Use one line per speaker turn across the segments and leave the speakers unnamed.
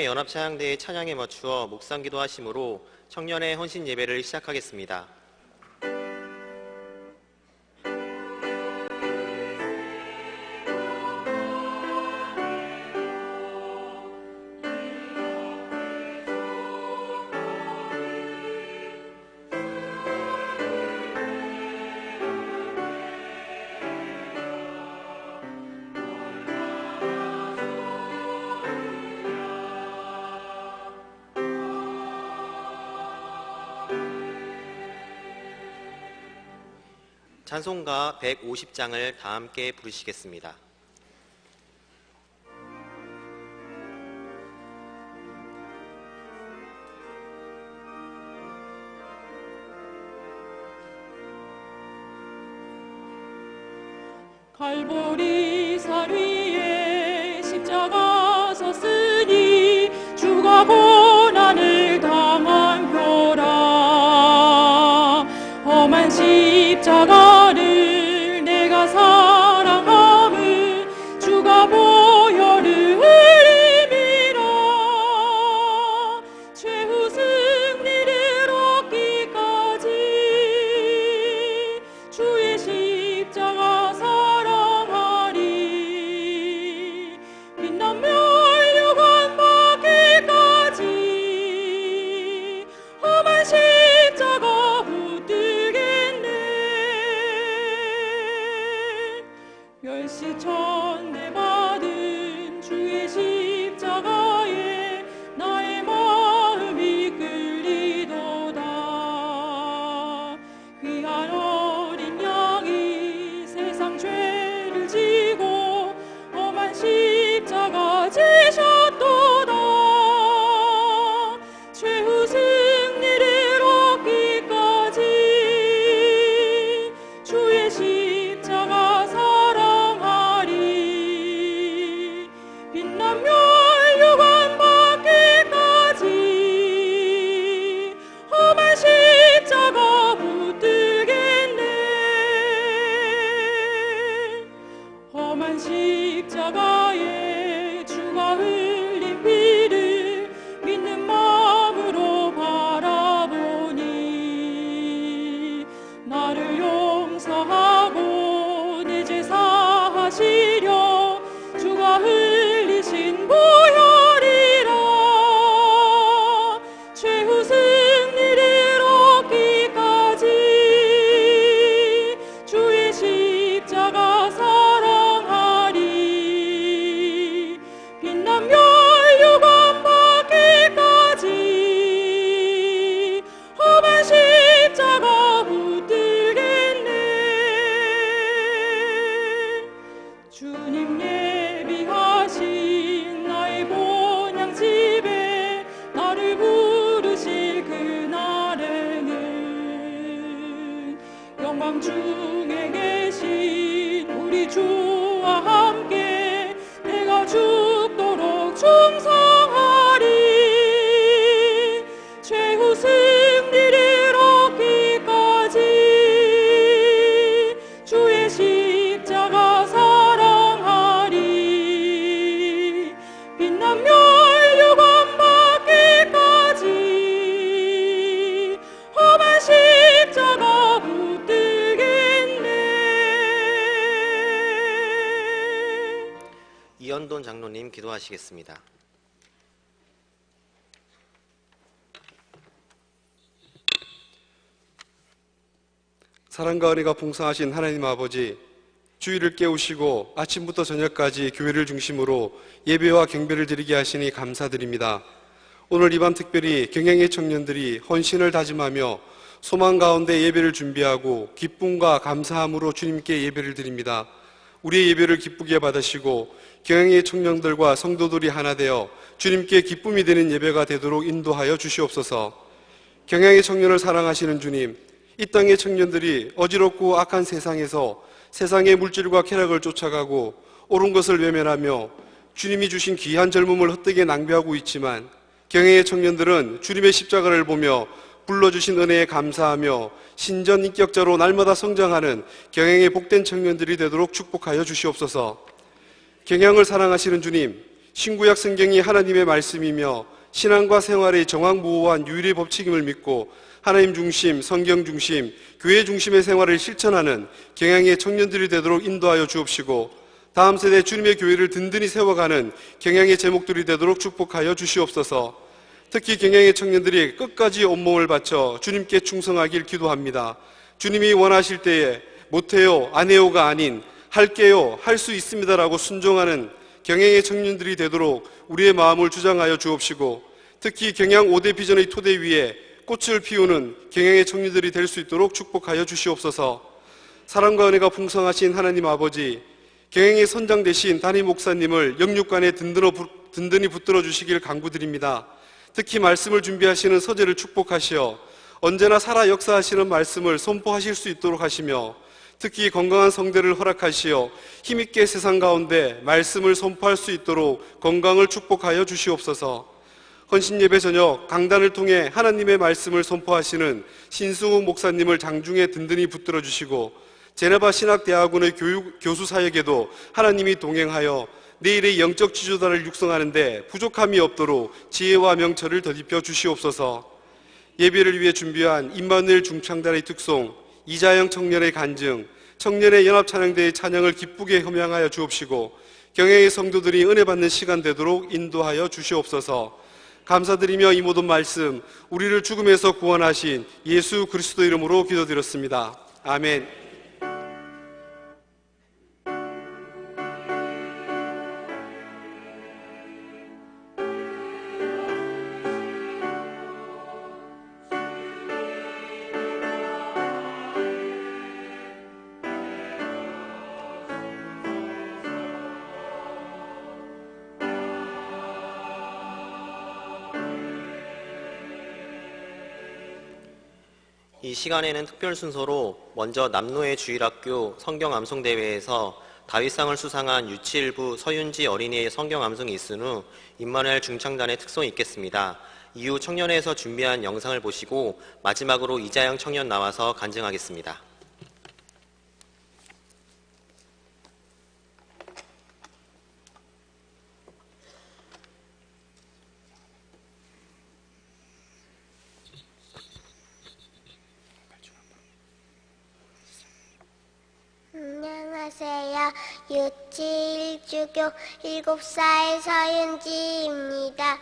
연합찬양대의 찬양에 맞추어 묵상기도 하심으로 청년의 헌신 예배를 시작하겠습니다. 찬송가 150장을 다 함께 부르시겠습니다.
갈보리 산 위에 십자가 섰으니 주가 고난을 당한 표라. 험한 십자가를 내가 사랑함을 주가 보혈을 흘림이라. 최후 승리를 얻기까지 주의 십자가 사랑하리. 빛난 멸류관 받기까지 험한 십자가 붙들겠네. 멸시천대 받은 주의 십자가에 나의 마음이 끌리도다. 귀한 어린 양이 세상 죄를 지고 험한 십자가 지셨도다. 최후 승리를 얻기까지 주의 십자가 사랑하리. 빛난 멸류관 받기까지 험한 십자가 붙들겠네. 험한 십자가에 주가 흘린 피를 믿는 마음으로 바라보니 나를 용서하고 내 죄 사하시려 주가 흘리신 보혈이라. 최후 승리를 얻기까지 주의 십자가 사랑하리. 빛난 멸류관 받기까지 험한 십자가 붙들겠네. 주님 예비하신 나의 본향 집에 나를 부르실 그날에는 영광 중에 계신 우리 주와 함께 내가 죽도록 충성하리. 최후 승리를 얻기까지 주의 십자가 사랑하리. 빛난 멸류관 받기까지 험한 십자가 붙들겠네.
이현돈 장로님 기도하시겠습니다.
사랑과 은혜가 풍성하신 하나님 아버지, 주일을 깨우시고 아침부터 저녁까지 교회를 중심으로 예배와 경배를 드리게 하시니 감사드립니다. 오늘 이 밤 특별히 경양의 청년들이 헌신을 다짐하며 소망 가운데 예배를 준비하고 기쁨과 감사함으로 주님께 예배를 드립니다. 우리의 예배를 기쁘게 받으시고 경양의 청년들과 성도들이 하나 되어 주님께 기쁨이 되는 예배가 되도록 인도하여 주시옵소서. 경양의 청년을 사랑하시는 주님, 이 땅의 청년들이 어지럽고 악한 세상에서 세상의 물질과 쾌락을 쫓아가고 옳은 것을 외면하며 주님이 주신 귀한 젊음을 헛되게 낭비하고 있지만, 경영의 청년들은 주님의 십자가를 보며 불러주신 은혜에 감사하며 신전 인격자로 날마다 성장하는 경영의 복된 청년들이 되도록 축복하여 주시옵소서. 경영을 사랑하시는 주님, 신구약 성경이 하나님의 말씀이며 신앙과 생활의 정확무오한 유일의 법칙임을 믿고 하나님 중심, 성경 중심, 교회 중심의 생활을 실천하는 경향의 청년들이 되도록 인도하여 주옵시고 다음 세대 주님의 교회를 든든히 세워가는 경향의 제목들이 되도록 축복하여 주시옵소서. 특히 경향의 청년들이 끝까지 온몸을 바쳐 주님께 충성하길 기도합니다. 주님이 원하실 때에 못해요, 안 해요가 아닌 할게요, 할 수 있습니다라고 순종하는 경향의 청년들이 되도록 우리의 마음을 주장하여 주옵시고 특히 경향 5대 비전의 토대 위에 꽃을 피우는 경향의 청년들이 될 수 있도록 축복하여 주시옵소서. 사랑과 은혜가 풍성하신 하나님 아버지, 경향의 선장 되신 담임 목사님을 영육간에 든든히 붙들어 주시길 간구드립니다. 특히 말씀을 준비하시는 서재를 축복하시어 언제나 살아 역사하시는 말씀을 선포하실 수 있도록 하시며 특히 건강한 성대를 허락하시어 힘있게 세상 가운데 말씀을 선포할 수 있도록 건강을 축복하여 주시옵소서. 헌신예배 저녁 강단을 통해 하나님의 말씀을 선포하시는 신승욱 목사님을 장중에 든든히 붙들어 주시고 제네바 신학대학원의 교수 사역에도 하나님이 동행하여 내일의 영적 지도자를 육성하는 데 부족함이 없도록 지혜와 명철을 덧입혀 주시옵소서. 예배를 위해 준비한 임마누엘 중창단의 특송, 이자영 청년의 간증, 청년의 연합찬양대의 찬양을 기쁘게 흠양하여 주옵시고 경향의 성도들이 은혜 받는 시간 되도록 인도하여 주시옵소서. 감사드리며 이 모든 말씀 우리를 죽음에서 구원하신 예수 그리스도 이름으로 기도드렸습니다. 아멘.
이 시간에는 특별 순서로 먼저 남노의 주일학교 성경암송대회에서 다윗상을 수상한 유치일부 서윤지 어린이의 성경암송이 있은 후 임마누엘 중창단의 특송이 있겠습니다. 이후 청년회에서 준비한 영상을 보시고 마지막으로 이자영 청년 나와서 간증하겠습니다.
안녕하세요. 유치일주교 7살 서윤지입니다.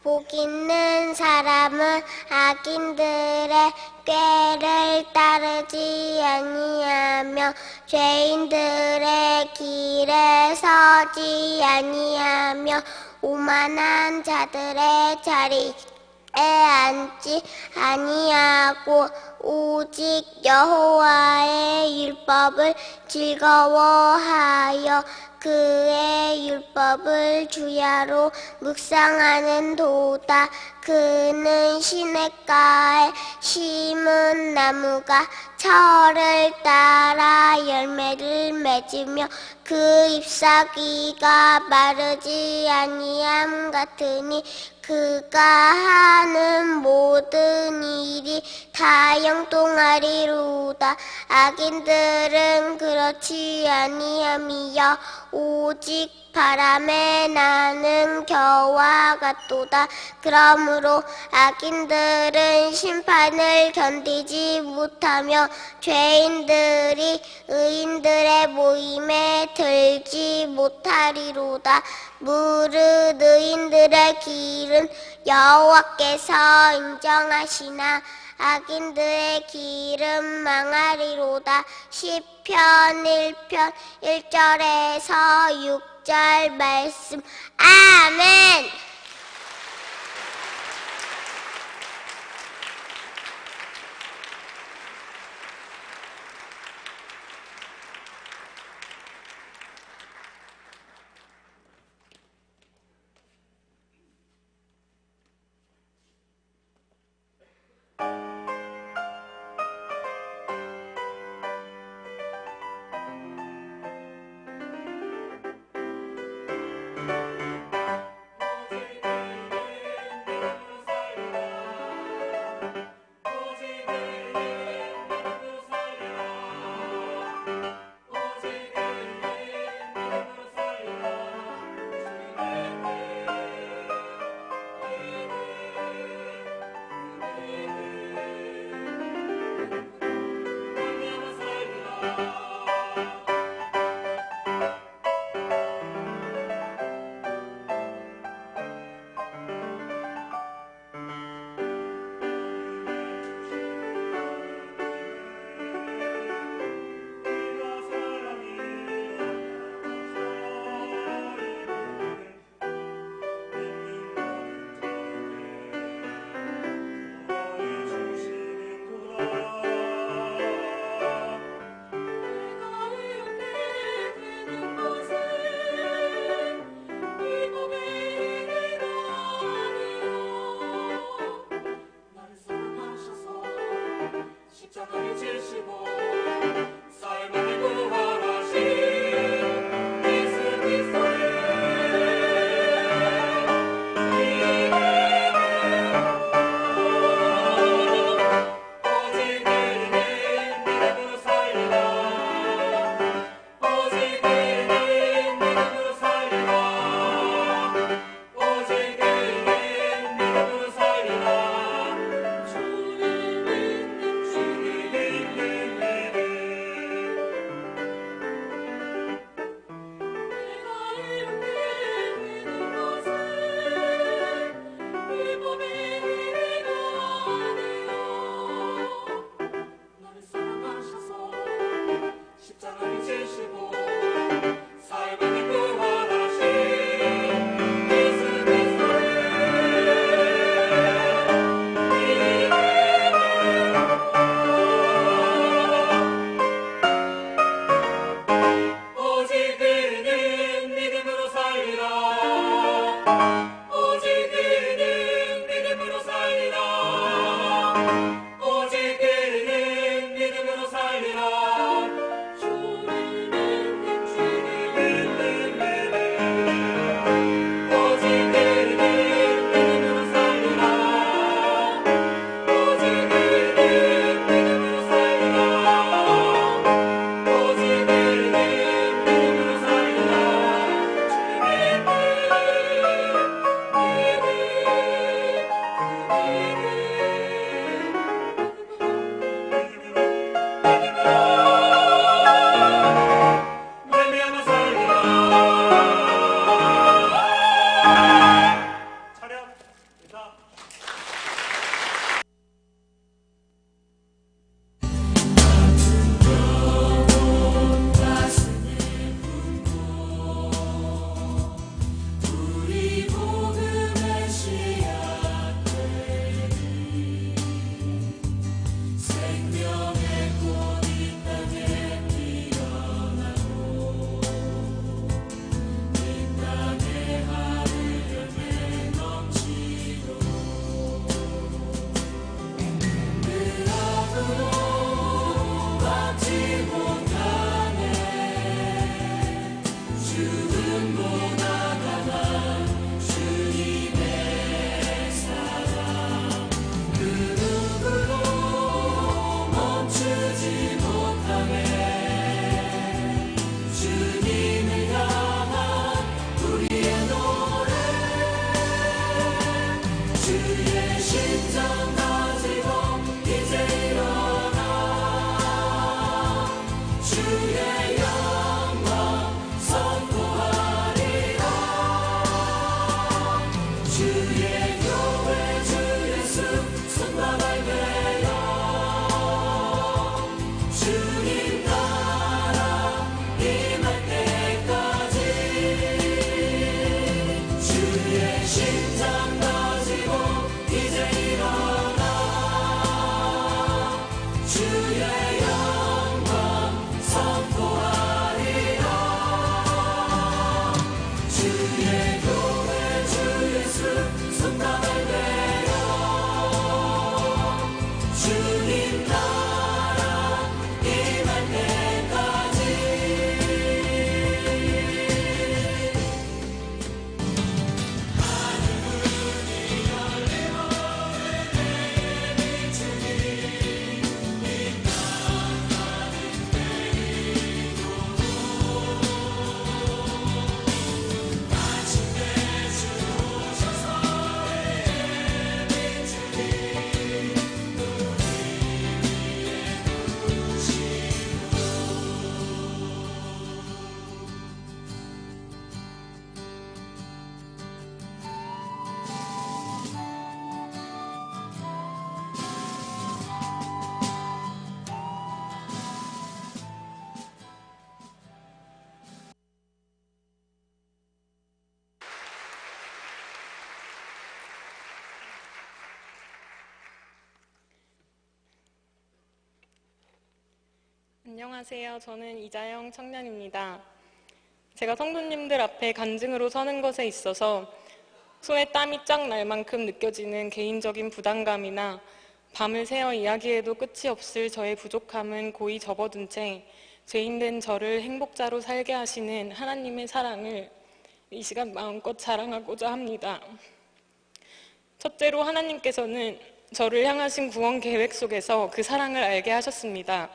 복 있는 사람은 악인들의 꾀를 따르지 아니하며 죄인들의 길에 서지 아니하며 오만한 자들의 자리에 앉지 아니하고 오직 여호와의 율법을 즐거워하여 그의 율법을 주야로 묵상하는 도다. 그는 시냇가에 심은 나무가 철을 따라 열매를 맺으며 그 잎사귀가 마르지 아니함 같으니 그가 하는 모든 일이 다 형통하리로다. 악인들은 그렇지 아니함이여 오직 바람에 나는 겨와 같도다. 그러므로 악인들은 심판을 견디지 못하며 죄인들이 의인들의 모임에 들지 못하리로다. 무릇 의인들의 길은 여호와께서 인정하시나 악인들의 길은 망하리로다. 시편 1편 1절에서 6절 말씀. 아멘.
십자가를 지시고 삶을 구원하신 예수 그리스도를 오직 그에게 믿음으로 살리라 오직 그에게 믿음으로 살리라 오직 그에게 믿음으로 살리라 주를 믿는 내가 이렇게 믿는 것은 율법의 행위가 아니요 나를 사랑하셔서 십자가를 지시고 삶을 구원하신 예수 그리스도를 오직 그는 믿음으로 살리라 오직 그는 믿음으로 살리라 오직 그는 믿음으로 살리라 주를 믿는 주를 믿는 오직 그는 믿음으로 살리라 오직 그는 믿음으로 살리라 오직 그는 믿음으로 살리라 말미암아 살리라 차렷 인사 우리 복음의 씨앗들이 생명의 꽃 이 땅에 피어나고 이 땅의 하늘 열매 넘치도록 그 앞으로 막지 못하네 죽음보다 강한 주님의 사랑 그 누구도 멈추지 못하네 주님을 향한 우리의 노래 주의 심장 가지고 이제 일어나 주의 영광 선포하리라 주의 교회 주 예수 손과 발매여 주님 나라 임할 때까지 주의 심장 가지고 이제 일어나 주의 영광 선포하리라 주의 교회 주 예수 손과 발매여 주님 나라 임할 때까지
안녕하세요. 저는 이자영 청년입니다. 제가 성도님들 앞에 간증으로 서는 것에 있어서 손에 땀이 쫙 날 만큼 느껴지는 개인적인 부담감이나 밤을 새어 이야기해도 끝이 없을 저의 부족함은 고이 접어둔 채 죄인된 저를 행복자로 살게 하시는 하나님의 사랑을 이 시간 마음껏 자랑하고자 합니다. 첫째로 하나님께서는 저를 향하신 구원 계획 속에서 그 사랑을 알게 하셨습니다.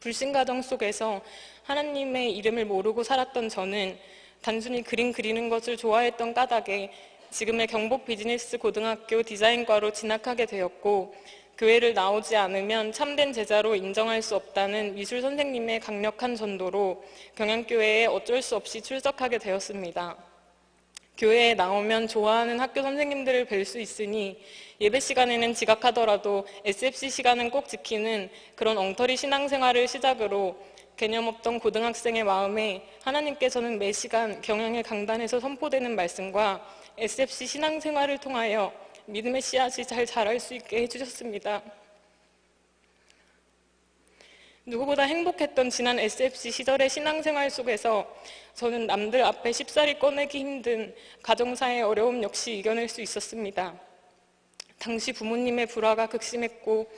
불신가정 속에서 하나님의 이름을 모르고 살았던 저는 단순히 그림 그리는 것을 좋아했던 까닭에 지금의 경복 비즈니스 고등학교 디자인과로 진학하게 되었고, 교회를 나오지 않으면 참된 제자로 인정할 수 없다는 미술 선생님의 강력한 전도로 경양교회에 어쩔 수 없이 출석하게 되었습니다. 교회에 나오면 좋아하는 학교 선생님들을 뵐 수 있으니 예배 시간에는 지각하더라도 SFC 시간은 꼭 지키는 그런 엉터리 신앙생활을 시작으로 개념 없던 고등학생의 마음에 하나님께서는 매 시간 경양의 강단에서 선포되는 말씀과 SFC 신앙생활을 통하여 믿음의 씨앗이 잘 자랄 수 있게 해주셨습니다. 누구보다 행복했던 지난 SFC 시절의 신앙생활 속에서 저는 남들 앞에 쉽사리 꺼내기 힘든 가정사의 어려움 역시 이겨낼 수 있었습니다. 당시 부모님의 불화가 극심했고,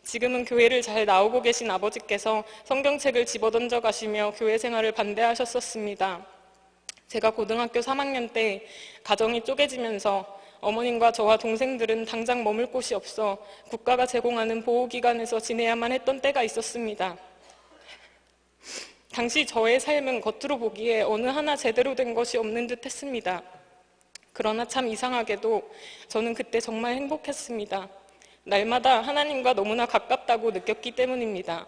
지금은 교회를 잘 나오고 계신 아버지께서 성경책을 집어던져 가시며 교회 생활을 반대하셨었습니다. 제가 고등학교 3학년 때 가정이 쪼개지면서 어머님과 저와 동생들은 당장 머물 곳이 없어 국가가 제공하는 보호기관에서 지내야만 했던 때가 있었습니다. 당시 저의 삶은 겉으로 보기에 어느 하나 제대로 된 것이 없는 듯 했습니다. 그러나 참 이상하게도 저는 그때 정말 행복했습니다. 날마다 하나님과 너무나 가깝다고 느꼈기 때문입니다.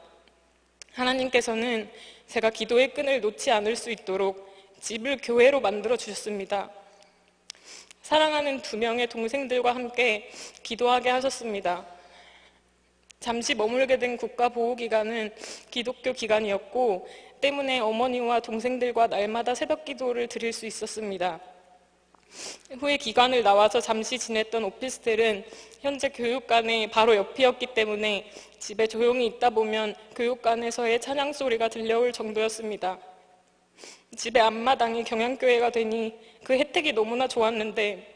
하나님께서는 제가 기도의 끈을 놓지 않을 수 있도록 집을 교회로 만들어 주셨습니다. 사랑하는 2명의 동생들과 함께 기도하게 하셨습니다. 잠시 머물게 된 국가보호기관은 기독교 기관이었고, 때문에 어머니와 동생들과 날마다 새벽 기도를 드릴 수 있었습니다. 후에 기관을 나와서 잠시 지냈던 오피스텔은 현재 교육관의 바로 옆이었기 때문에 집에 조용히 있다 보면 교육관에서의 찬양 소리가 들려올 정도였습니다. 집의 앞마당이 경양교회가 되니 그 혜택이 너무나 좋았는데,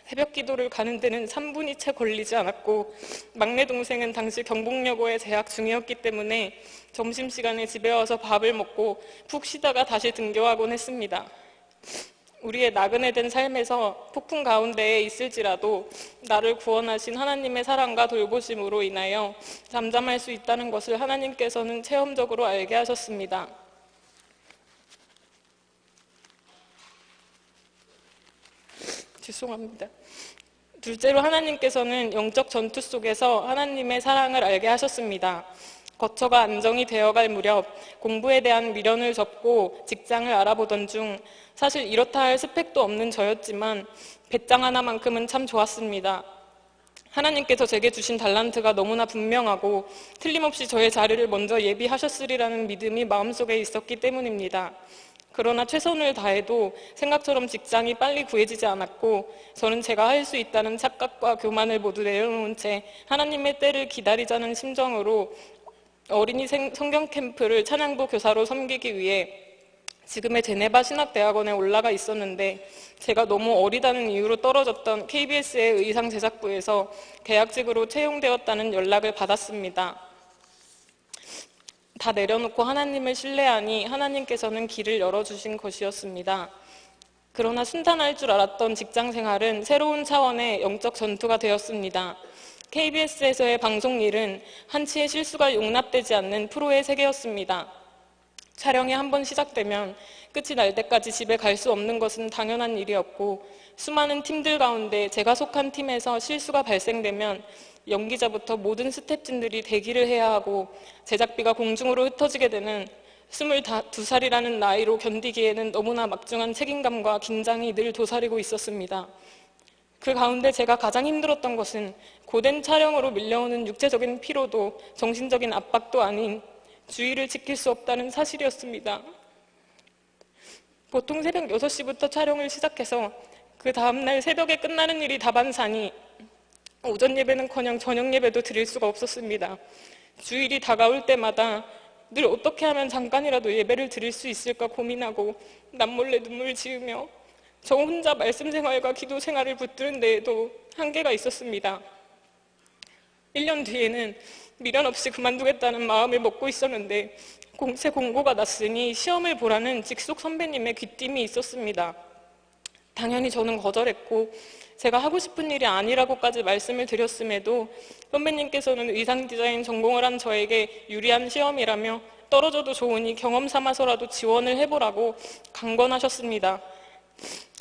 새벽 기도를 가는 데는 3분이 채 걸리지 않았고, 막내 동생은 당시 경복여고에 재학 중이었기 때문에 점심시간에 집에 와서 밥을 먹고 푹 쉬다가 다시 등교하곤 했습니다. 우리의 나그네된 삶에서 폭풍 가운데에 있을지라도 나를 구원하신 하나님의 사랑과 돌보심으로 인하여 잠잠할 수 있다는 것을 하나님께서는 체험적으로 알게 하셨습니다. 죄송합니다. 둘째로 하나님께서는 영적 전투 속에서 하나님의 사랑을 알게 하셨습니다. 거처가 안정이 되어갈 무렵 공부에 대한 미련을 접고 직장을 알아보던 중 사실 이렇다 할 스펙도 없는 저였지만 배짱 하나만큼은 참 좋았습니다. 하나님께서 제게 주신 달란트가 너무나 분명하고 틀림없이 저의 자리를 먼저 예비하셨으리라는 믿음이 마음속에 있었기 때문입니다. 그러나 최선을 다해도 생각처럼 직장이 빨리 구해지지 않았고, 저는 제가 할 수 있다는 착각과 교만을 모두 내려놓은 채 하나님의 때를 기다리자는 심정으로 어린이 성경 캠프를 찬양부 교사로 섬기기 위해 지금의 제네바 신학대학원에 올라가 있었는데, 제가 너무 어리다는 이유로 떨어졌던 KBS의 의상 제작부에서 계약직으로 채용되었다는 연락을 받았습니다. 다 내려놓고 하나님을 신뢰하니 하나님께서는 길을 열어주신 것이었습니다. 그러나 순탄할 줄 알았던 직장생활은 새로운 차원의 영적 전투가 되었습니다. KBS에서의 방송 일은 한치의 실수가 용납되지 않는 프로의 세계였습니다. 촬영이 한번 시작되면 끝이 날 때까지 집에 갈 수 없는 것은 당연한 일이었고, 수많은 팀들 가운데 제가 속한 팀에서 실수가 발생되면 연기자부터 모든 스태프진들이 대기를 해야 하고 제작비가 공중으로 흩어지게 되는 22살이라는 나이로 견디기에는 너무나 막중한 책임감과 긴장이 늘 도사리고 있었습니다. 그 가운데 제가 가장 힘들었던 것은 고된 촬영으로 밀려오는 육체적인 피로도 정신적인 압박도 아닌 주의를 지킬 수 없다는 사실이었습니다. 보통 새벽 6시부터 촬영을 시작해서 그 다음날 새벽에 끝나는 일이 다반사니 오전 예배는커녕 저녁 예배도 드릴 수가 없었습니다. 주일이 다가올 때마다 늘 어떻게 하면 잠깐이라도 예배를 드릴 수 있을까 고민하고 남몰래 눈물을 지으며 저 혼자 말씀 생활과 기도 생활을 붙드는 데에도 한계가 있었습니다. 1년 뒤에는 미련 없이 그만두겠다는 마음을 먹고 있었는데 공채 공고가 났으니 시험을 보라는 직속 선배님의 귀띔이 있었습니다. 당연히 저는 거절했고 제가 하고 싶은 일이 아니라고까지 말씀을 드렸음에도 선배님께서는 의상 디자인 전공을 한 저에게 유리한 시험이라며 떨어져도 좋으니 경험 삼아서라도 지원을 해보라고 강권하셨습니다.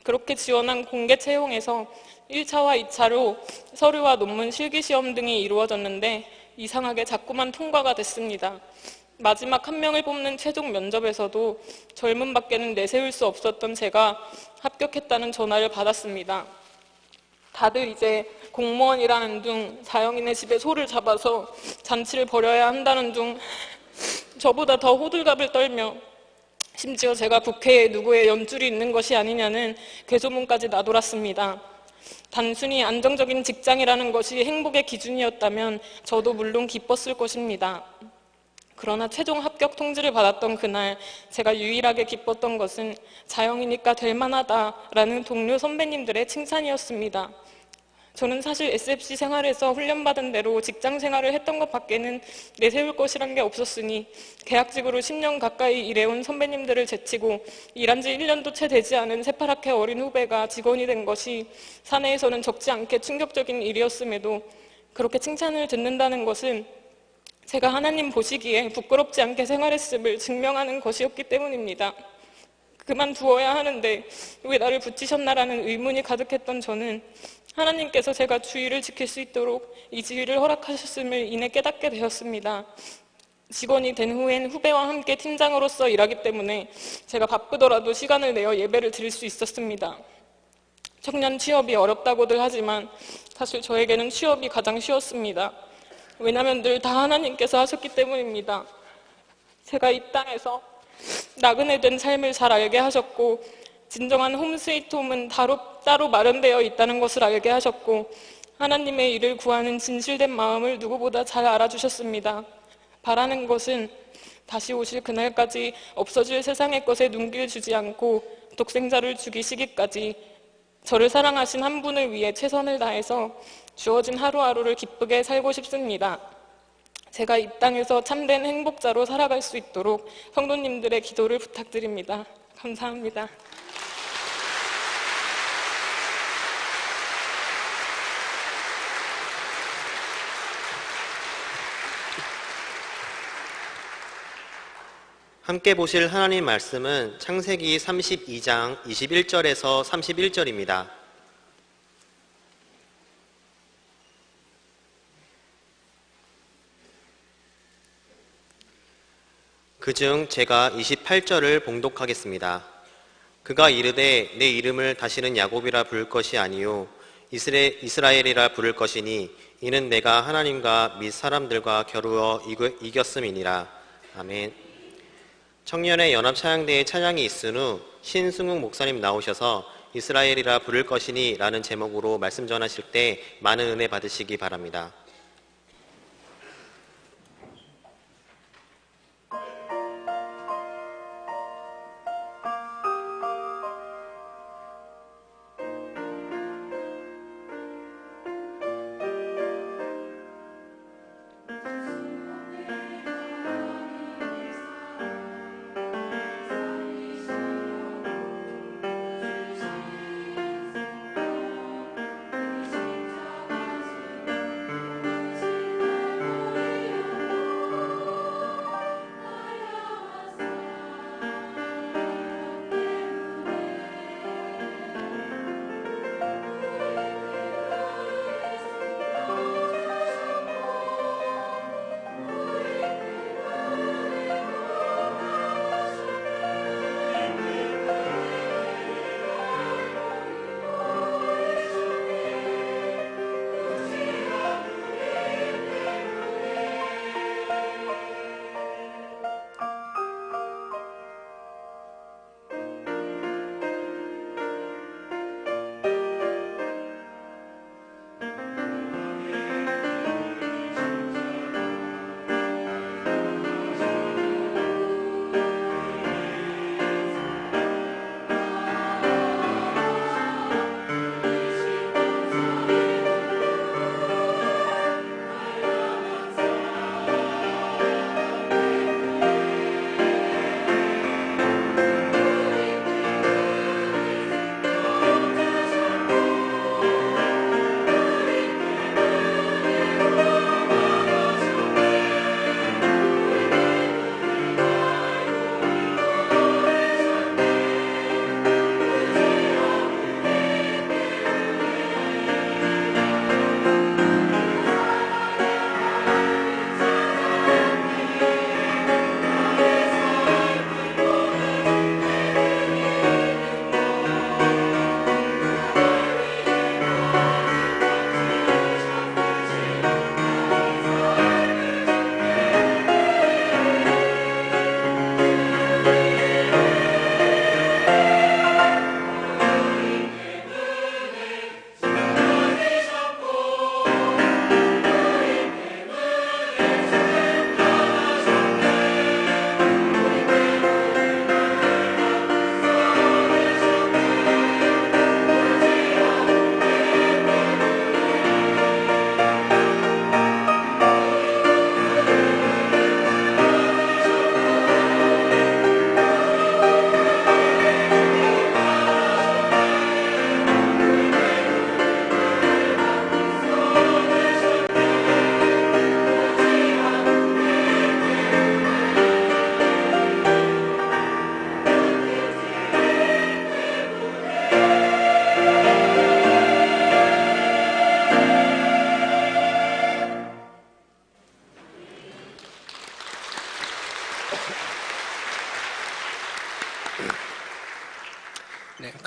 그렇게 지원한 공개 채용에서 1차와 2차로 서류와 논문 실기시험 등이 이루어졌는데 이상하게 자꾸만 통과가 됐습니다. 마지막 한 명을 뽑는 최종 면접에서도 젊은 밖에는 내세울 수 없었던 제가 합격했다는 전화를 받았습니다. 다들 이제 공무원이라는 둥, 자영인의 집에 소를 잡아서 잔치를 벌여야 한다는 둥, 저보다 더 호들갑을 떨며 심지어 제가 국회에 누구의 연줄이 있는 것이 아니냐는 괴소문까지 나돌았습니다. 단순히 안정적인 직장이라는 것이 행복의 기준이었다면 저도 물론 기뻤을 것입니다. 그러나 최종 합격 통지를 받았던 그날 제가 유일하게 기뻤던 것은 자영이니까 될 만하다라는 동료 선배님들의 칭찬이었습니다. 저는 사실 SFC 생활에서 훈련받은 대로 직장 생활을 했던 것 밖에는 내세울 것이란 게 없었으니 계약직으로 10년 가까이 일해온 선배님들을 제치고 일한 지 1년도 채 되지 않은 새파랗게 어린 후배가 직원이 된 것이 사내에서는 적지 않게 충격적인 일이었음에도 그렇게 칭찬을 듣는다는 것은 제가 하나님 보시기에 부끄럽지 않게 생활했음을 증명하는 것이었기 때문입니다. 그만두어야 하는데 왜 나를 붙이셨나라는 의문이 가득했던 저는 하나님께서 제가 주의를 지킬 수 있도록 이 지위를 허락하셨음을 이내 깨닫게 되었습니다. 직원이 된 후엔 후배와 함께 팀장으로서 일하기 때문에 제가 바쁘더라도 시간을 내어 예배를 드릴 수 있었습니다. 청년 취업이 어렵다고들 하지만 사실 저에게는 취업이 가장 쉬웠습니다. 왜냐하면 늘 다 하나님께서 하셨기 때문입니다. 제가 이 땅에서 나그네 된 삶을 잘 알게 하셨고 진정한 홈 스위트 홈은 따로 마련되어 있다는 것을 알게 하셨고 하나님의 일을 구하는 진실된 마음을 누구보다 잘 알아주셨습니다. 바라는 것은 다시 오실 그날까지 없어질 세상의 것에 눈길 주지 않고 독생자를 죽이시기까지 저를 사랑하신 한 분을 위해 최선을 다해서 주어진 하루하루를 기쁘게 살고 싶습니다. 제가 이 땅에서 참된 행복자로 살아갈 수 있도록 성도님들의 기도를 부탁드립니다. 감사합니다.
함께 보실 하나님 말씀은 창세기 32장 21절에서 31절입니다. 그중 제가 28절을 봉독하겠습니다. 그가 이르되 내 이름을 다시는 야곱이라 부를 것이 아니요 이스라엘이라 부를 것이니 이는 내가 하나님과 및 사람들과 겨루어 이겼음이니라. 아멘. 청년의 연합찬양대회 찬양이 있은 후 신승욱 목사님 나오셔서 이스라엘이라 부를 것이니 라는 제목으로 말씀 전하실 때 많은 은혜 받으시기 바랍니다.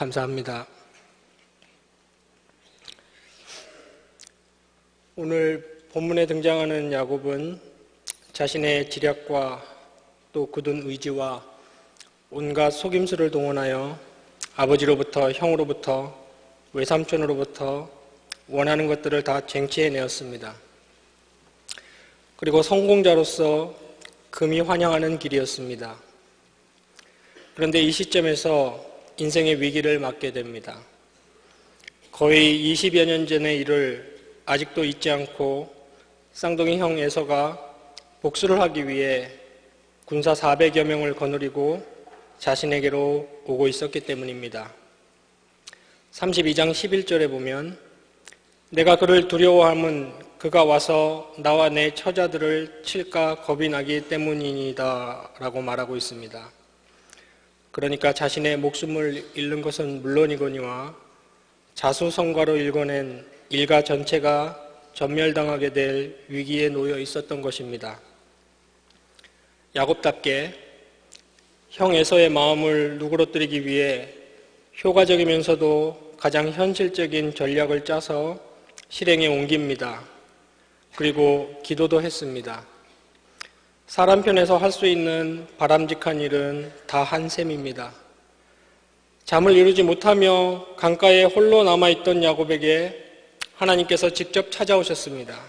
감사합니다. 오늘 본문에 등장하는 야곱은 자신의 지략과 또 굳은 의지와 온갖 속임수를 동원하여 아버지로부터, 형으로부터, 외삼촌으로부터 원하는 것들을 다 쟁취해내었습니다. 그리고 성공자로서 금이 환영하는 길이었습니다. 그런데 이 시점에서 인생의 위기를 맞게 됩니다. 거의 20여 년 전의 일을 아직도 잊지 않고 쌍둥이 형 에서가 복수를 하기 위해 군사 400여 명을 거느리고 자신에게로 오고 있었기 때문입니다. 32장 11절에 보면 내가 그를 두려워함은 그가 와서 나와 내 처자들을 칠까 겁이 나기 때문이니다 라고 말하고 있습니다. 그러니까 자신의 목숨을 잃는 것은 물론이거니와 자수성가로 일궈낸 일가 전체가 전멸당하게 될 위기에 놓여 있었던 것입니다. 야곱답게 형 에서의 마음을 누그러뜨리기 위해 효과적이면서도 가장 현실적인 전략을 짜서 실행에 옮깁니다. 그리고 기도도 했습니다. 사람 편에서 할 수 있는 바람직한 일은 다 한 셈입니다. 잠을 이루지 못하며 강가에 홀로 남아있던 야곱에게 하나님께서 직접 찾아오셨습니다.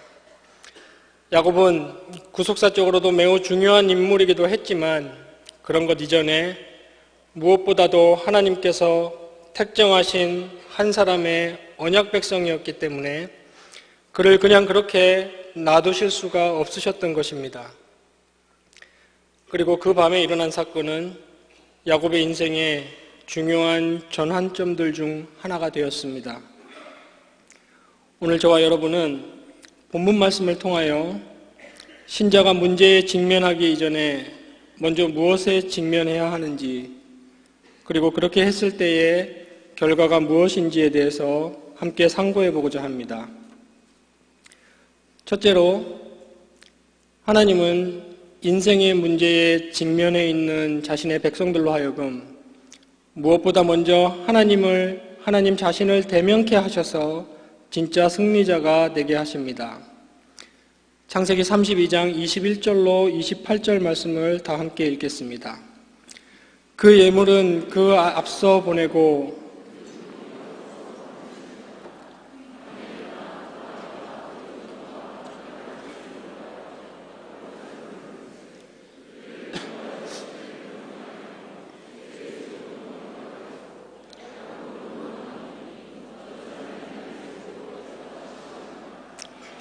야곱은 구속사적으로도 매우 중요한 인물이기도 했지만 그런 것 이전에 무엇보다도 하나님께서 택정하신 한 사람의 언약 백성이었기 때문에 그를 그냥 그렇게 놔두실 수가 없으셨던 것입니다. 그리고 그 밤에 일어난 사건은 야곱의 인생의 중요한 전환점들 중 하나가 되었습니다. 오늘 저와 여러분은 본문 말씀을 통하여 신자가 문제에 직면하기 이전에 먼저 무엇에 직면해야 하는지, 그리고 그렇게 했을 때의 결과가 무엇인지에 대해서 함께 상고해 보고자 합니다. 첫째로, 하나님은 인생의 문제에 직면해 있는 자신의 백성들로 하여금 무엇보다 먼저 하나님 자신을 대면케 하셔서 진짜 승리자가 되게 하십니다. 창세기 32장 21절로 28절 말씀을 다 함께 읽겠습니다. 그 예물은 그 앞서 보내고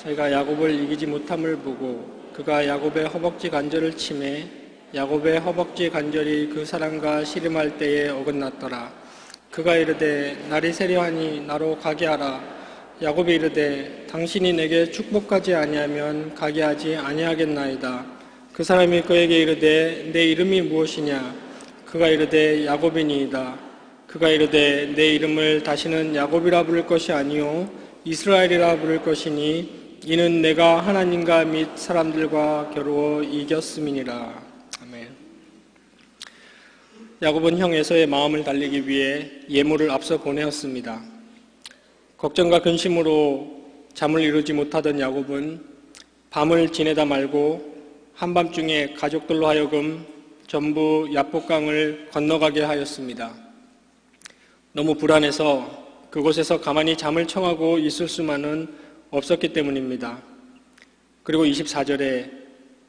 저희가 야곱을 이기지 못함을 보고 그가 야곱의 허벅지 관절을 치매 야곱의 허벅지 관절이 그 사람과 씨름할 때에 어긋났더라. 그가 이르되 날이 세려하니 나로 가게 하라. 야곱이 이르되 당신이 내게 축복하지 아니하면 가게 하지 아니하겠나이다. 그 사람이 그에게 이르되 내 이름이 무엇이냐? 그가 이르되 야곱이니이다. 그가 이르되 내 이름을 다시는 야곱이라 부를 것이 아니요 이스라엘이라 부를 것이니 이는 내가 하나님과 및 사람들과 겨루어 이겼음이니라. 아멘. 야곱은 형 에서의 마음을 달리기 위해 예물을 앞서 보내었습니다. 걱정과 근심으로 잠을 이루지 못하던 야곱은 밤을 지내다 말고 한밤중에 가족들로 하여금 전부 야복강을 건너가게 하였습니다. 너무 불안해서 그곳에서 가만히 잠을 청하고 있을 수만은 없었기 때문입니다. 그리고 24절에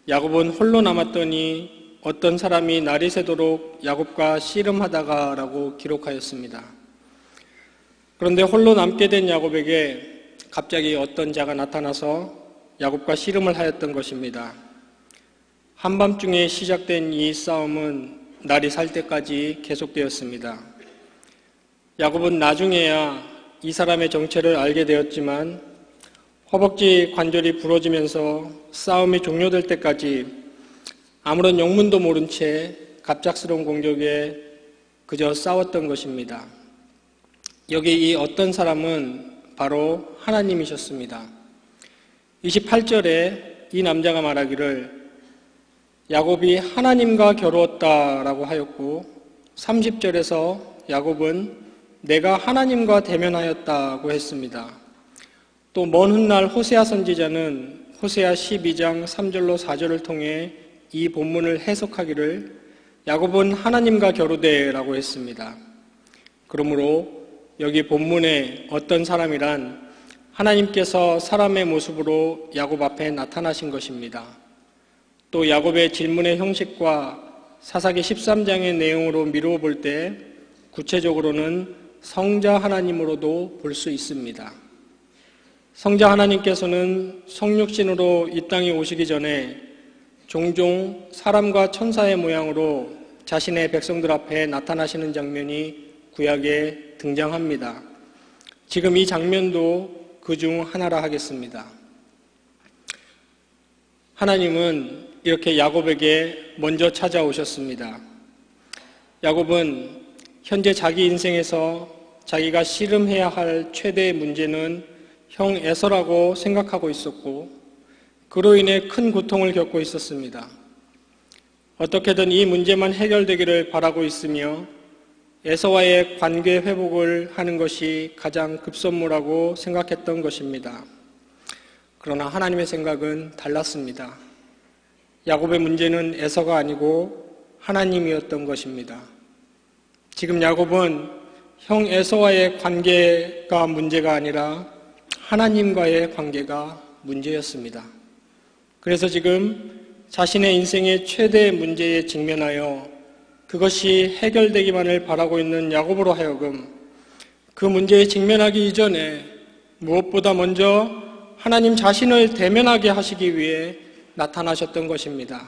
야곱은 홀로 남았더니 어떤 사람이 날이 새도록 야곱과 씨름하다가 라고 기록하였습니다. 그런데 홀로 남게 된 야곱에게 갑자기 어떤 자가 나타나서 야곱과 씨름을 하였던 것입니다. 한밤중에 시작된 이 싸움은 날이 살 때까지 계속되었습니다. 야곱은 나중에야 이 사람의 정체를 알게 되었지만 허벅지 관절이 부러지면서 싸움이 종료될 때까지 아무런 영문도 모른 채 갑작스러운 공격에 그저 싸웠던 것입니다. 여기 이 어떤 사람은 바로 하나님이셨습니다. 28절에 이 남자가 말하기를 야곱이 하나님과 겨루었다라고 하였고 30절에서 야곱은 내가 하나님과 대면하였다고 했습니다. 또 먼 훗날 호세아 선지자는 호세아 12장 3절로 4절을 통해 이 본문을 해석하기를 야곱은 하나님과 겨루되라고 했습니다. 그러므로 여기 본문에 어떤 사람이란 하나님께서 사람의 모습으로 야곱 앞에 나타나신 것입니다. 또 야곱의 질문의 형식과 사사기 13장의 내용으로 미루어 볼 때 구체적으로는 성자 하나님으로도 볼 수 있습니다. 성자 하나님께서는 성육신으로 이 땅에 오시기 전에 종종 사람과 천사의 모양으로 자신의 백성들 앞에 나타나시는 장면이 구약에 등장합니다. 지금 이 장면도 그 중 하나라 하겠습니다. 하나님은 이렇게 야곱에게 먼저 찾아오셨습니다. 야곱은 현재 자기 인생에서 자기가 씨름해야 할 최대의 문제는 형 에서라고 생각하고 있었고 그로 인해 큰 고통을 겪고 있었습니다. 어떻게든 이 문제만 해결되기를 바라고 있으며 에서와의 관계 회복을 하는 것이 가장 급선무라고 생각했던 것입니다. 그러나 하나님의 생각은 달랐습니다. 야곱의 문제는 에서가 아니고 하나님이었던 것입니다. 지금 야곱은 형 에서와의 관계가 문제가 아니라 하나님과의 관계가 문제였습니다. 그래서 지금 자신의 인생의 최대의 문제에 직면하여 그것이 해결되기만을 바라고 있는 야곱으로 하여금 그 문제에 직면하기 이전에 무엇보다 먼저 하나님 자신을 대면하게 하시기 위해 나타나셨던 것입니다.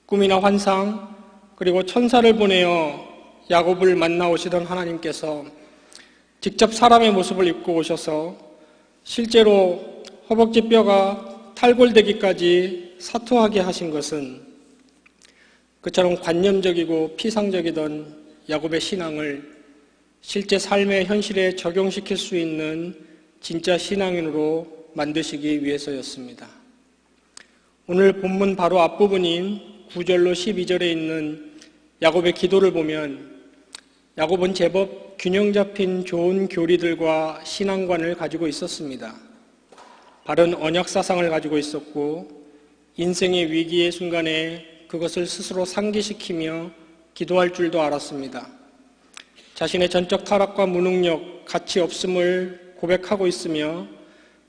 꿈이나 환상 그리고 천사를 보내어 야곱을 만나오시던 하나님께서 직접 사람의 모습을 입고 오셔서 실제로 허벅지 뼈가 탈골되기까지 사투하게 하신 것은 그처럼 관념적이고 피상적이던 야곱의 신앙을 실제 삶의 현실에 적용시킬 수 있는 진짜 신앙인으로 만드시기 위해서였습니다. 오늘 본문 바로 앞부분인 9절로 12절에 있는 야곱의 기도를 보면 야곱은 제법 균형 잡힌 좋은 교리들과 신앙관을 가지고 있었습니다. 바른 언약 사상을 가지고 있었고 인생의 위기의 순간에 그것을 스스로 상기시키며 기도할 줄도 알았습니다. 자신의 전적 타락과 무능력, 가치 없음을 고백하고 있으며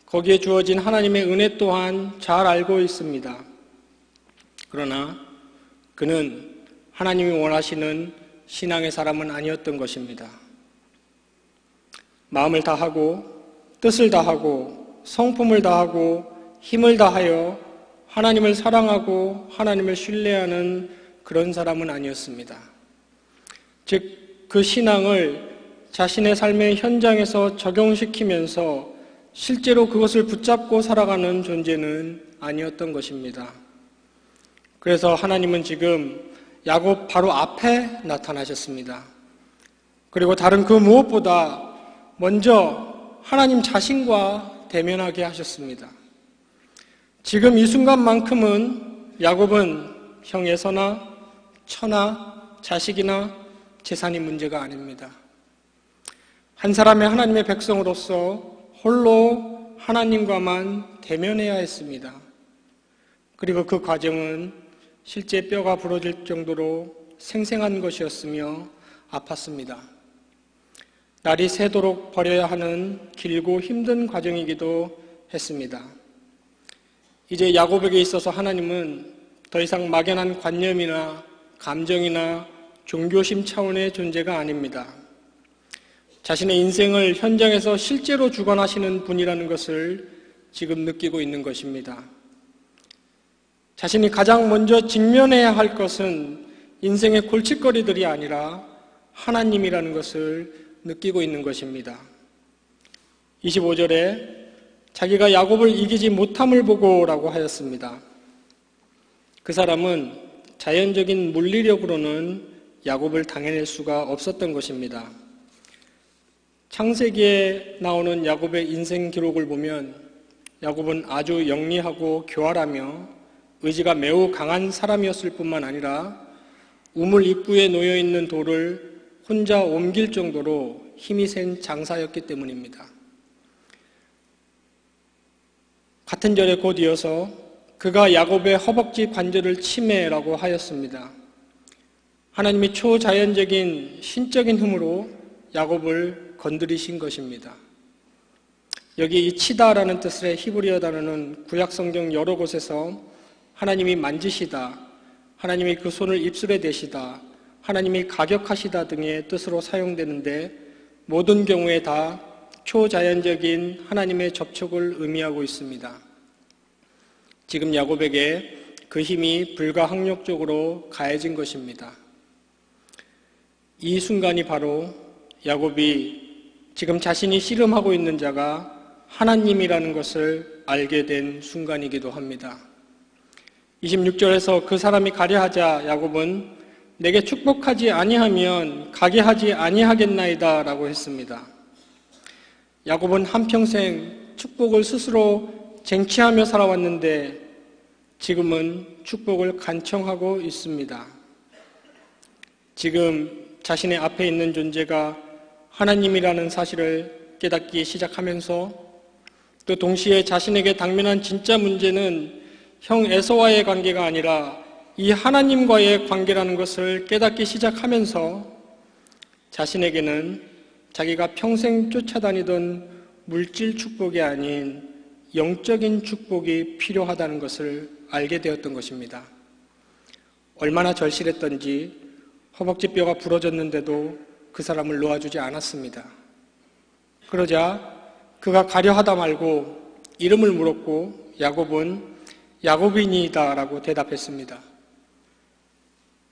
거기에 주어진 하나님의 은혜 또한 잘 알고 있습니다. 그러나 그는 하나님이 원하시는 신앙의 사람은 아니었던 것입니다. 마음을 다하고 뜻을 다하고 성품을 다하고 힘을 다하여 하나님을 사랑하고 하나님을 신뢰하는 그런 사람은 아니었습니다. 즉 그 신앙을 자신의 삶의 현장에서 적용시키면서 실제로 그것을 붙잡고 살아가는 존재는 아니었던 것입니다. 그래서 하나님은 지금 야곱 바로 앞에 나타나셨습니다. 그리고 다른 그 무엇보다 먼저 하나님 자신과 대면하게 하셨습니다. 지금 이 순간만큼은 야곱은 형 에서나 처나 자식이나 재산이 문제가 아닙니다. 한 사람의 하나님의 백성으로서 홀로 하나님과만 대면해야 했습니다. 그리고 그 과정은 실제 뼈가 부러질 정도로 생생한 것이었으며 아팠습니다. 날이 새도록 버려야 하는 길고 힘든 과정이기도 했습니다. 이제 야곱에게 있어서 하나님은 더 이상 막연한 관념이나 감정이나 종교심 차원의 존재가 아닙니다. 자신의 인생을 현장에서 실제로 주관하시는 분이라는 것을 지금 느끼고 있는 것입니다. 자신이 가장 먼저 직면해야 할 것은 인생의 골칫거리들이 아니라 하나님이라는 것을 느끼고 있는 것입니다. 25절에 자기가 야곱을 이기지 못함을 보고라고 하였습니다. 그 사람은 자연적인 물리력으로는 야곱을 당해낼 수가 없었던 것입니다. 창세기에 나오는 야곱의 인생 기록을 보면 야곱은 아주 영리하고 교활하며 의지가 매우 강한 사람이었을 뿐만 아니라 우물 입구에 놓여있는 돌을 혼자 옮길 정도로 힘이 센 장사였기 때문입니다. 같은 절에 곧 이어서 그가 야곱의 허벅지 관절을 치매라고 하였습니다. 하나님이 초자연적인 신적인 힘으로 야곱을 건드리신 것입니다. 여기 이 치다라는 뜻의 히브리어 단어는 구약성경 여러 곳에서 하나님이 만지시다, 하나님이 그 손을 입술에 대시다, 하나님이 가격하시다 등의 뜻으로 사용되는데 모든 경우에 다 초자연적인 하나님의 접촉을 의미하고 있습니다. 지금 야곱에게 그 힘이 불가항력적으로 가해진 것입니다. 이 순간이 바로 야곱이 지금 자신이 씨름하고 있는 자가 하나님이라는 것을 알게 된 순간이기도 합니다. 26절에서 그 사람이 가려하자 야곱은 내게 축복하지 아니하면 가게 하지 아니하겠나이다 라고 했습니다. 야곱은 한평생 축복을 스스로 쟁취하며 살아왔는데 지금은 축복을 간청하고 있습니다. 지금 자신의 앞에 있는 존재가 하나님이라는 사실을 깨닫기 시작하면서 또 동시에 자신에게 당면한 진짜 문제는 형 에서와의 관계가 아니라 이 하나님과의 관계라는 것을 깨닫기 시작하면서 자신에게는 자기가 평생 쫓아다니던 물질 축복이 아닌 영적인 축복이 필요하다는 것을 알게 되었던 것입니다. 얼마나 절실했던지 허벅지뼈가 부러졌는데도 그 사람을 놓아주지 않았습니다. 그러자 그가 가려하다 말고 이름을 물었고 야곱은 야곱이니이다 라고 대답했습니다.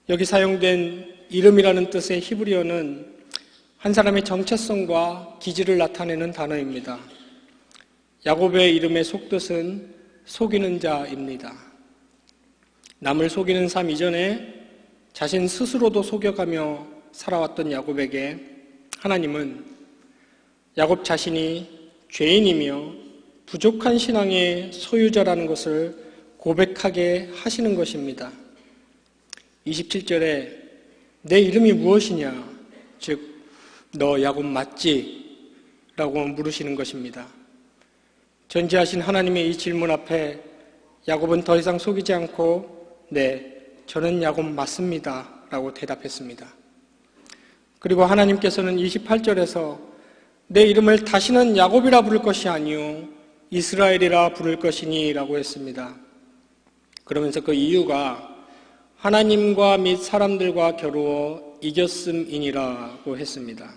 여기 사용된 이름이라는 뜻의 히브리어는 한 사람의 정체성과 기질을 나타내는 단어입니다. 야곱의 이름의 속뜻은 속이는 자입니다. 남을 속이는 삶 이전에 자신 스스로도 속여가며 살아왔던 야곱에게 하나님은 야곱 자신이 죄인이며 부족한 신앙의 소유자라는 것을 고백하게 하시는 것입니다. 27절에 내 이름이 무엇이냐? 즉, 너 야곱 맞지? 라고 물으시는 것입니다. 전지하신 하나님의 이 질문 앞에 야곱은 더 이상 속이지 않고 네, 저는 야곱 맞습니다. 라고 대답했습니다. 그리고 하나님께서는 28절에서 내 이름을 다시는 야곱이라 부를 것이 아니요 이스라엘이라 부를 것이니 라고 했습니다. 그러면서 그 이유가 하나님과 및 사람들과 겨루어 이겼음이니라고 했습니다.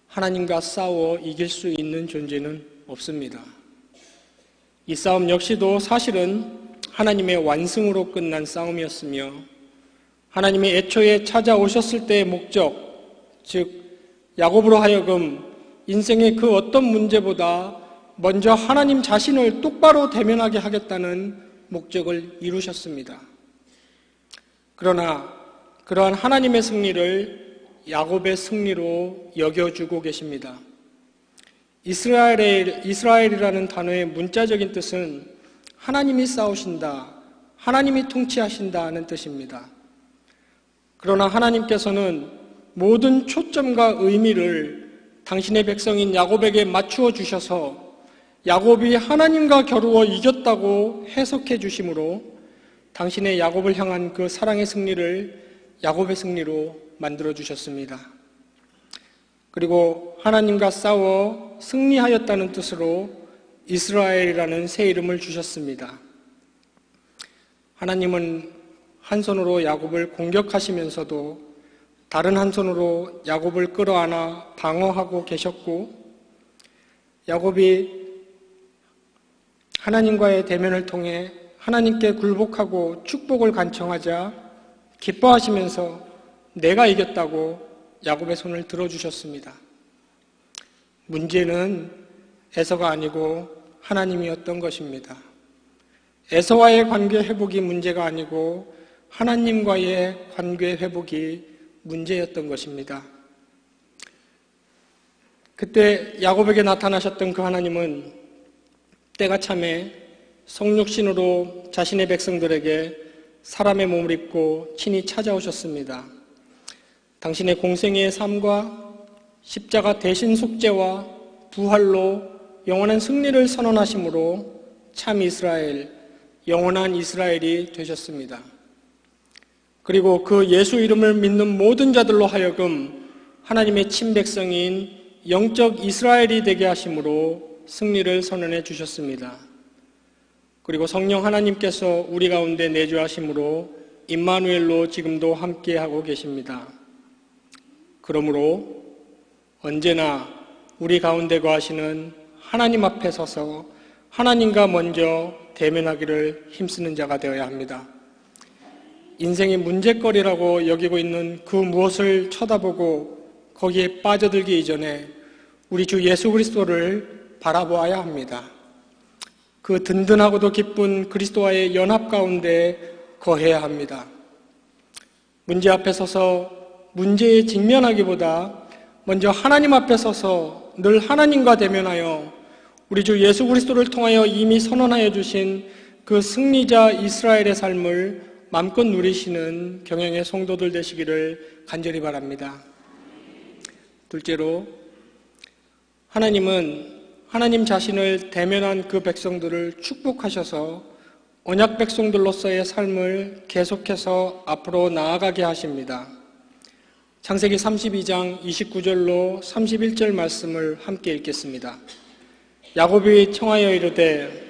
하나님과 싸워 이길 수 있는 존재는 없습니다. 이 싸움 역시도 사실은 하나님의 완승으로 끝난 싸움이었으며 하나님이 애초에 찾아오셨을 때의 목적, 즉 야곱으로 하여금 인생의 그 어떤 문제보다 먼저 하나님 자신을 똑바로 대면하게 하겠다는 목적을 이루셨습니다. 그러나 그러한 하나님의 승리를 야곱의 승리로 여겨주고 계십니다. 이스라엘이라는 단어의 문자적인 뜻은 하나님이 싸우신다, 하나님이 통치하신다는 뜻입니다. 그러나 하나님께서는 모든 초점과 의미를 당신의 백성인 야곱에게 맞추어 주셔서 야곱이 하나님과 겨루어 이겼다고 해석해 주심으로 당신의 야곱을 향한 그 사랑의 승리를 야곱의 승리로 만들어 주셨습니다. 그리고 하나님과 싸워 승리하였다는 뜻으로 이스라엘이라는 새 이름을 주셨습니다. 하나님은 한 손으로 야곱을 공격하시면서도 다른 한 손으로 야곱을 끌어안아 방어하고 계셨고 야곱이 하나님과의 대면을 통해 하나님께 굴복하고 축복을 간청하자 기뻐하시면서 내가 이겼다고 야곱의 손을 들어주셨습니다. 문제는 에서가 아니고 하나님이었던 것입니다. 에서와의 관계 회복이 문제가 아니고 하나님과의 관계 회복이 문제였던 것입니다. 그때 야곱에게 나타나셨던 그 하나님은 때가 참에 성육신으로 자신의 백성들에게 사람의 몸을 입고 친히 찾아오셨습니다. 당신의 공생애의 삶과 십자가 대신 속죄와 부활로 영원한 승리를 선언하심으로 참 이스라엘, 영원한 이스라엘이 되셨습니다. 그리고 그 예수 이름을 믿는 모든 자들로 하여금 하나님의 친백성인 영적 이스라엘이 되게 하심으로 승리를 선언해 주셨습니다. 그리고 성령 하나님께서 우리 가운데 내주하심으로 임마누엘로 지금도 함께하고 계십니다. 그러므로 언제나 우리 가운데 거하시는 하나님 앞에 서서 하나님과 먼저 대면하기를 힘쓰는 자가 되어야 합니다. 인생의 문제거리라고 여기고 있는 그 무엇을 쳐다보고 거기에 빠져들기 이전에 우리 주 예수 그리스도를 바라보아야 합니다. 그 든든하고도 기쁜 그리스도와의 연합 가운데 거해야 합니다. 문제 앞에 서서 문제에 직면하기보다 먼저 하나님 앞에 서서 늘 하나님과 대면하여 우리 주 예수 그리스도를 통하여 이미 선언하여 주신 그 승리자 이스라엘의 삶을 마음껏 누리시는 경영의 성도들 되시기를 간절히 바랍니다. 둘째로, 하나님은 하나님 자신을 대면한 그 백성들을 축복하셔서 언약 백성들로서의 삶을 계속해서 앞으로 나아가게 하십니다. 창세기 32장 29절로 31절 말씀을 함께 읽겠습니다. 야곱이 청하여 이르되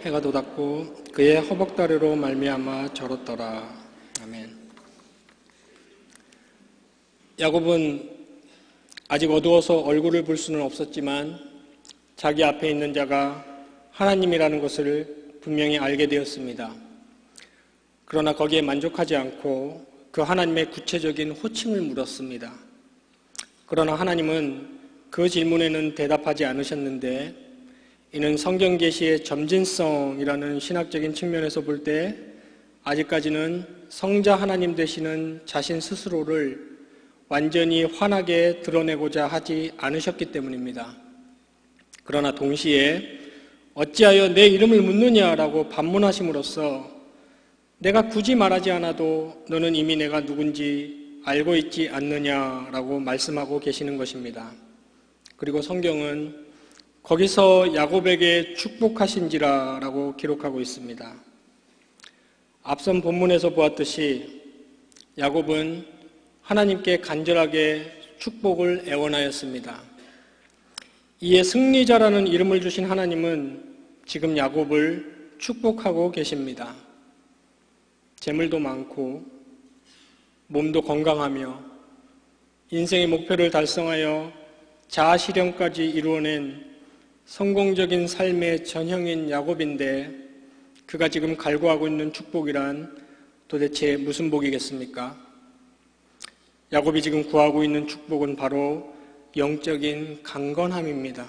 해가 돋았고 그의 허벅다리로 말미암아 절었더라. 아멘. 야곱은 아직 어두워서 얼굴을 볼 수는 없었지만 자기 앞에 있는 자가 하나님이라는 것을 분명히 알게 되었습니다. 그러나 거기에 만족하지 않고 그 하나님의 구체적인 호칭을 물었습니다. 그러나 하나님은 그 질문에는 대답하지 않으셨는데 이는 성경 계시의 점진성이라는 신학적인 측면에서 볼 때 아직까지는 성자 하나님 되시는 자신 스스로를 완전히 환하게 드러내고자 하지 않으셨기 때문입니다. 그러나 동시에 어찌하여 내 이름을 묻느냐라고 반문하심으로써 내가 굳이 말하지 않아도 너는 이미 내가 누군지 알고 있지 않느냐라고 말씀하고 계시는 것입니다. 그리고 성경은 거기서 야곱에게 축복하신지라라고 기록하고 있습니다. 앞선 본문에서 보았듯이 야곱은 하나님께 간절하게 축복을 애원하였습니다. 이에 승리자라는 이름을 주신 하나님은 지금 야곱을 축복하고 계십니다. 재물도 많고 몸도 건강하며 인생의 목표를 달성하여 자아실현까지 이루어낸 성공적인 삶의 전형인 야곱인데 그가 지금 갈구하고 있는 축복이란 도대체 무슨 복이겠습니까? 야곱이 지금 구하고 있는 축복은 바로 영적인 강건함입니다.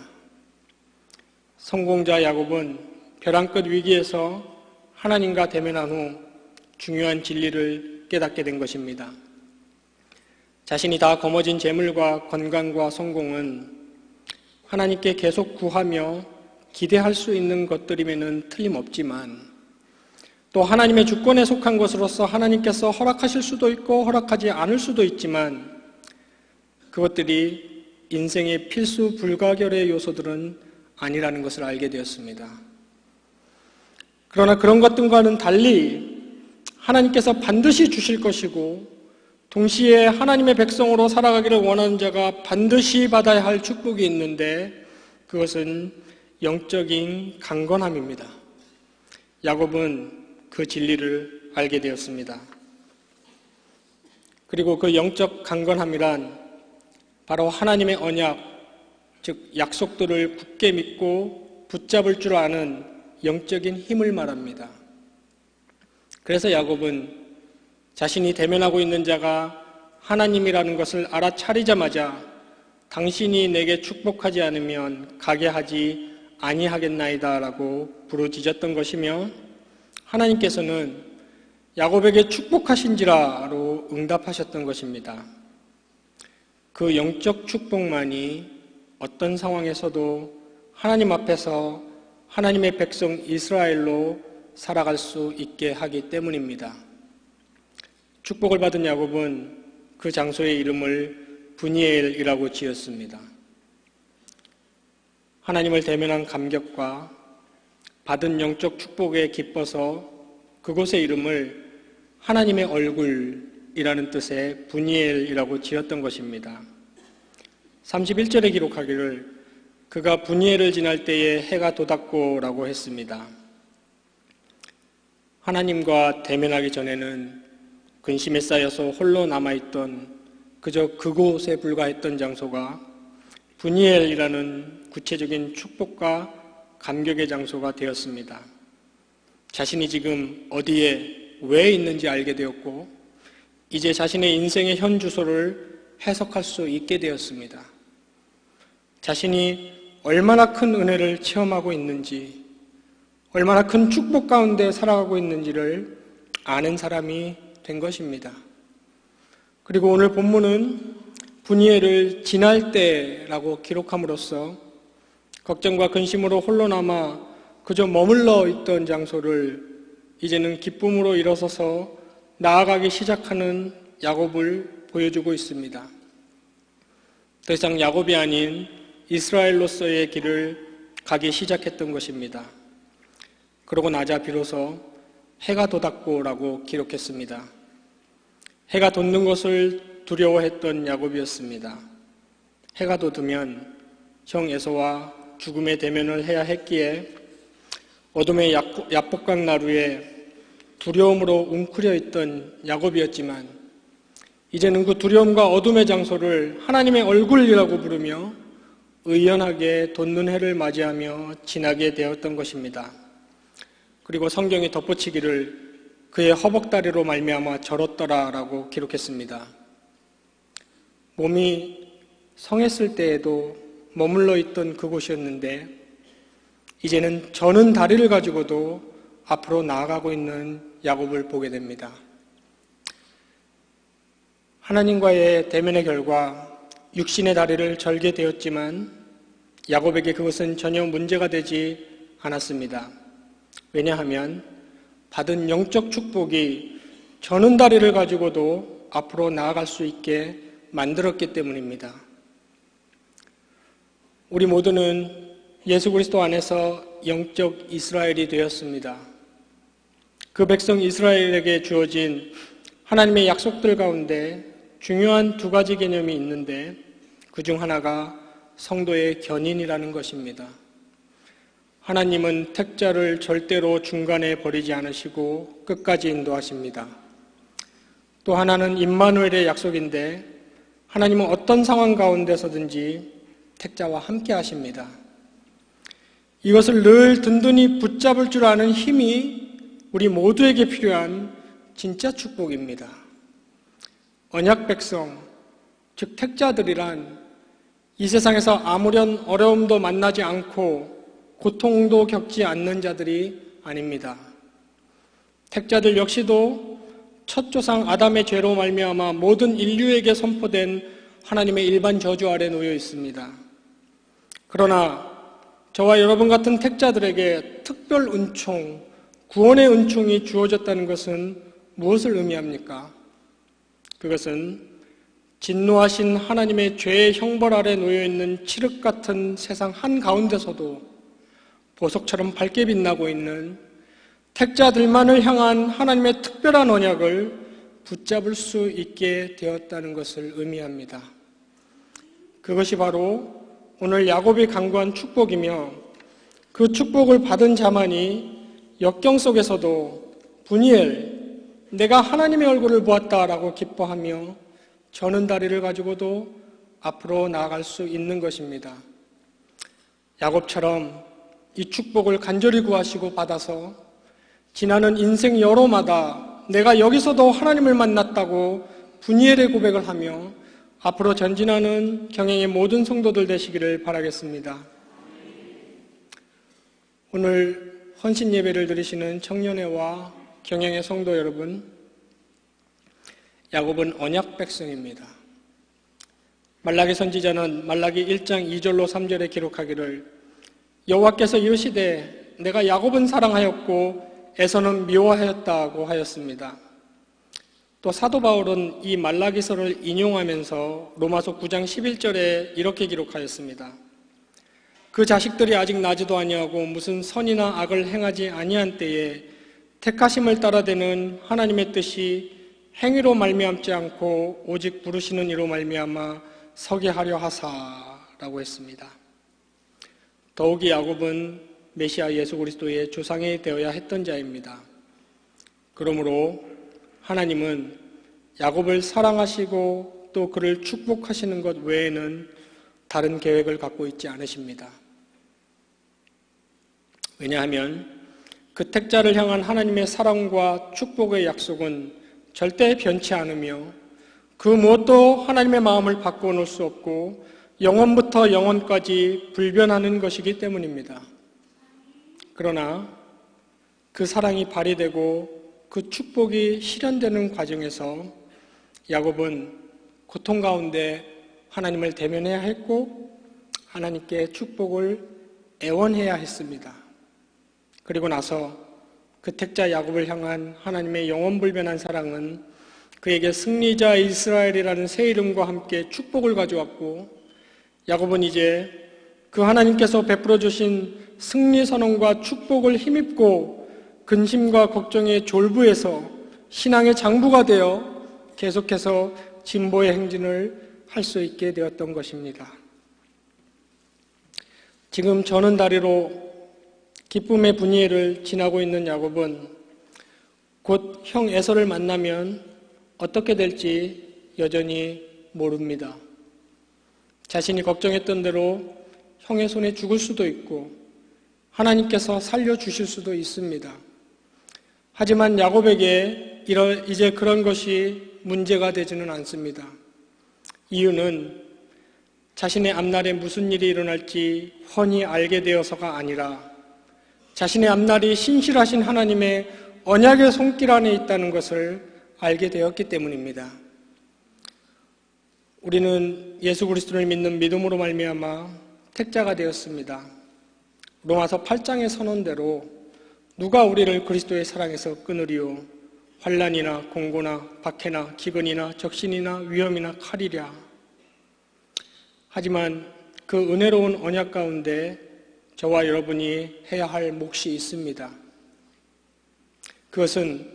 성공자 야곱은 벼랑 끝 위기에서 하나님과 대면한 후 중요한 진리를 깨닫게 된 것입니다. 자신이 다 거머쥔 재물과 건강과 성공은 하나님께 계속 구하며 기대할 수 있는 것들임에는 틀림없지만 또 하나님의 주권에 속한 것으로서 하나님께서 허락하실 수도 있고 허락하지 않을 수도 있지만 그것들이 인생의 필수 불가결의 요소들은 아니라는 것을 알게 되었습니다. 그러나 그런 것들과는 달리 하나님께서 반드시 주실 것이고 동시에 하나님의 백성으로 살아가기를 원하는 자가 반드시 받아야 할 축복이 있는데 그것은 영적인 강건함입니다. 야곱은 그 진리를 알게 되었습니다. 그리고 그 영적 강건함이란 바로 하나님의 언약, 즉 약속들을 굳게 믿고 붙잡을 줄 아는 영적인 힘을 말합니다. 그래서 야곱은 자신이 대면하고 있는 자가 하나님이라는 것을 알아차리자마자 당신이 내게 축복하지 않으면 가게 하지 아니하겠나이다 라고 부르짖었던 것이며 하나님께서는 야곱에게 축복하신지라로 응답하셨던 것입니다. 그 영적 축복만이 어떤 상황에서도 하나님 앞에서 하나님의 백성 이스라엘로 살아갈 수 있게 하기 때문입니다. 축복을 받은 야곱은 그 장소의 이름을 브니엘이라고 지었습니다. 하나님을 대면한 감격과 받은 영적 축복에 기뻐서 그곳의 이름을 하나님의 얼굴이라는 뜻의 브니엘이라고 지었던 것입니다. 31절에 기록하기를 그가 브니엘을 지날 때에 해가 돋았고라고 했습니다. 하나님과 대면하기 전에는 근심에 쌓여서 홀로 남아있던 그저 그곳에 불과했던 장소가 브니엘이라는 구체적인 축복과 감격의 장소가 되었습니다. 자신이 지금 어디에 왜 있는지 알게 되었고 이제 자신의 인생의 현 주소를 해석할 수 있게 되었습니다. 자신이 얼마나 큰 은혜를 체험하고 있는지, 얼마나 큰 축복 가운데 살아가고 있는지를 아는 사람이 된 것입니다. 그리고 오늘 본문은 브니엘을 지날 때라고 기록함으로써 걱정과 근심으로 홀로 남아 그저 머물러 있던 장소를 이제는 기쁨으로 일어서서 나아가기 시작하는 야곱을 보여주고 있습니다. 더 이상 야곱이 아닌 이스라엘로서의 길을 가기 시작했던 것입니다. 그러고 나자 비로소 해가 돋았고라고 기록했습니다. 해가 돋는 것을 두려워했던 야곱이었습니다. 해가 돋으면 형 에서와 죽음의 대면을 해야 했기에 어둠의 야복강 나루에 두려움으로 웅크려 있던 야곱이었지만 이제는 그 두려움과 어둠의 장소를 하나님의 얼굴이라고 부르며 의연하게 돋는 해를 맞이하며 지나게 되었던 것입니다. 그리고 성경이 덧붙이기를 그의 허벅다리로 말미암아 절었더라라고 기록했습니다. 몸이 성했을 때에도 머물러 있던 그곳이었는데 이제는 저는 다리를 가지고도 앞으로 나아가고 있는 야곱을 보게 됩니다. 하나님과의 대면의 결과 육신의 다리를 절게 되었지만 야곱에게 그것은 전혀 문제가 되지 않았습니다. 왜냐하면 받은 영적 축복이 저는 다리를 가지고도 앞으로 나아갈 수 있게 만들었기 때문입니다. 우리 모두는 예수 그리스도 안에서 영적 이스라엘이 되었습니다. 그 백성 이스라엘에게 주어진 하나님의 약속들 가운데 중요한 두 가지 개념이 있는데 그중 하나가 성도의 견인이라는 것입니다. 하나님은 택자를 절대로 중간에 버리지 않으시고 끝까지 인도하십니다. 또 하나는 임마누엘의 약속인데 하나님은 어떤 상황 가운데서든지 택자와 함께 하십니다. 이것을 늘 든든히 붙잡을 줄 아는 힘이 우리 모두에게 필요한 진짜 축복입니다. 언약 백성, 즉 택자들이란 이 세상에서 아무런 어려움도 만나지 않고 고통도 겪지 않는 자들이 아닙니다. 택자들 역시도 첫 조상 아담의 죄로 말미암아 모든 인류에게 선포된 하나님의 일반 저주 아래 놓여 있습니다. 그러나 저와 여러분 같은 택자들에게 특별 은총, 구원의 은총이 주어졌다는 것은 무엇을 의미합니까? 그것은 진노하신 하나님의 죄의 형벌 아래 놓여있는 칠흑 같은 세상 한가운데서도 보석처럼 밝게 빛나고 있는 택자들만을 향한 하나님의 특별한 언약을 붙잡을 수 있게 되었다는 것을 의미합니다. 그것이 바로 오늘 야곱이 간구한 축복이며 그 축복을 받은 자만이 역경 속에서도 브니엘, 내가 하나님의 얼굴을 보았다라고 기뻐하며 저는 다리를 가지고도 앞으로 나아갈 수 있는 것입니다. 야곱처럼 이 축복을 간절히 구하시고 받아서 지나는 인생 여로마다 내가 여기서도 하나님을 만났다고 브니엘의 고백을 하며 앞으로 전진하는 경영의 모든 성도들 되시기를 바라겠습니다. 오늘 헌신 예배를 드리시는 청년회와 경영의 성도 여러분, 야곱은 언약 백성입니다. 말라기 선지자는 말라기 1장 2절로 3절에 기록하기를 여호와께서 이르시되 내가 야곱은 사랑하였고 에서는 미워하였다고 하였습니다. 또 사도 바울은 이 말라기서를 인용하면서 로마서 9장 11절에 이렇게 기록하였습니다. 그 자식들이 아직 나지도 아니하고 무슨 선이나 악을 행하지 아니한 때에 택하심을 따라되는 하나님의 뜻이 행위로 말미암지 않고 오직 부르시는 이로 말미암아 서게 하려 하사라고 했습니다. 더욱이 야곱은 메시아 예수 그리스도의 조상이 되어야 했던 자입니다. 그러므로 하나님은 야곱을 사랑하시고 또 그를 축복하시는 것 외에는 다른 계획을 갖고 있지 않으십니다. 왜냐하면 그 택자를 향한 하나님의 사랑과 축복의 약속은 절대 변치 않으며 그 무엇도 하나님의 마음을 바꾸어 놓을 수 없고 영원부터 영원까지 불변하는 것이기 때문입니다. 그러나 그 사랑이 발휘되고 그 축복이 실현되는 과정에서 야곱은 고통 가운데 하나님을 대면해야 했고 하나님께 축복을 애원해야 했습니다. 그리고 나서 그 택자 야곱을 향한 하나님의 영원불변한 사랑은 그에게 승리자 이스라엘이라는 새 이름과 함께 축복을 가져왔고 야곱은 이제 그 하나님께서 베풀어 주신 승리 선언과 축복을 힘입고 근심과 걱정의 졸부에서 신앙의 장부가 되어 계속해서 진보의 행진을 할 수 있게 되었던 것입니다. 지금 저는 다리로 기쁨의 분이엘을 지나고 있는 야곱은 곧 형 에서를 만나면 어떻게 될지 여전히 모릅니다. 자신이 걱정했던 대로 형의 손에 죽을 수도 있고 하나님께서 살려주실 수도 있습니다. 하지만 야곱에게 이제 그런 것이 문제가 되지는 않습니다. 이유는 자신의 앞날에 무슨 일이 일어날지 훤히 알게 되어서가 아니라 자신의 앞날이 신실하신 하나님의 언약의 손길 안에 있다는 것을 알게 되었기 때문입니다. 우리는 예수 그리스도를 믿는 믿음으로 말미암아 택자가 되었습니다. 로마서 8장의 선언대로 누가 우리를 그리스도의 사랑에서 끊으리요? 환난이나 공고나 박해나 기근이나 적신이나 위험이나 칼이랴. 하지만 그 은혜로운 언약 가운데 저와 여러분이 해야 할 몫이 있습니다. 그것은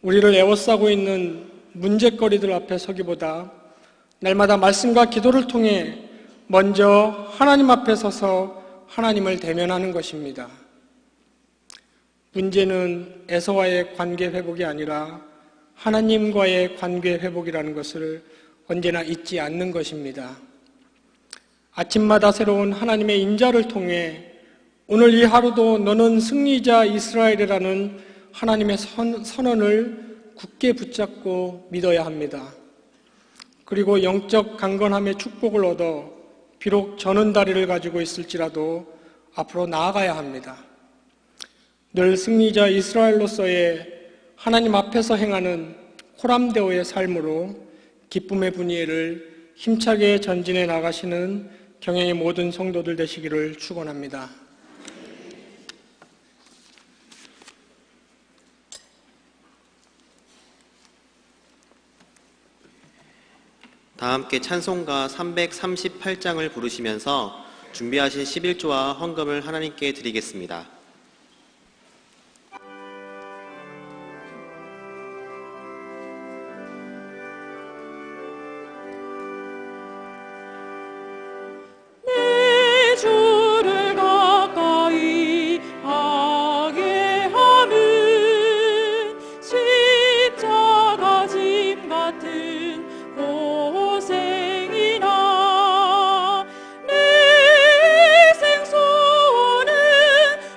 우리를 애워싸고 있는 문제거리들 앞에 서기보다 날마다 말씀과 기도를 통해 먼저 하나님 앞에 서서 하나님을 대면하는 것입니다. 문제는 에서와의 관계 회복이 아니라 하나님과의 관계 회복이라는 것을 언제나 잊지 않는 것입니다. 아침마다 새로운 하나님의 인자를 통해 오늘 이 하루도 너는 승리자 이스라엘이라는 하나님의 선언을 굳게 붙잡고 믿어야 합니다. 그리고 영적 강건함의 축복을 얻어 비록 저는 다리를 가지고 있을지라도 앞으로 나아가야 합니다. 늘 승리자 이스라엘로서의 하나님 앞에서 행하는 호람데오의 삶으로 기쁨의 분이엘을 힘차게 전진해 나가시는 경영의 모든 성도들 되시기를 축원합니다.
다 함께 찬송가 338장을 부르시면서 준비하신 11조와 헌금을 하나님께 드리겠습니다.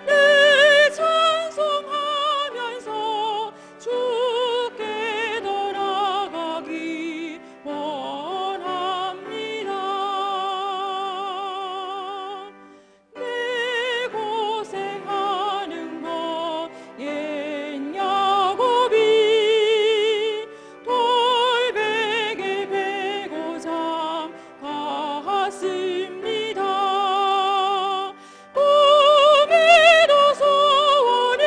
내
꿈에도 소원이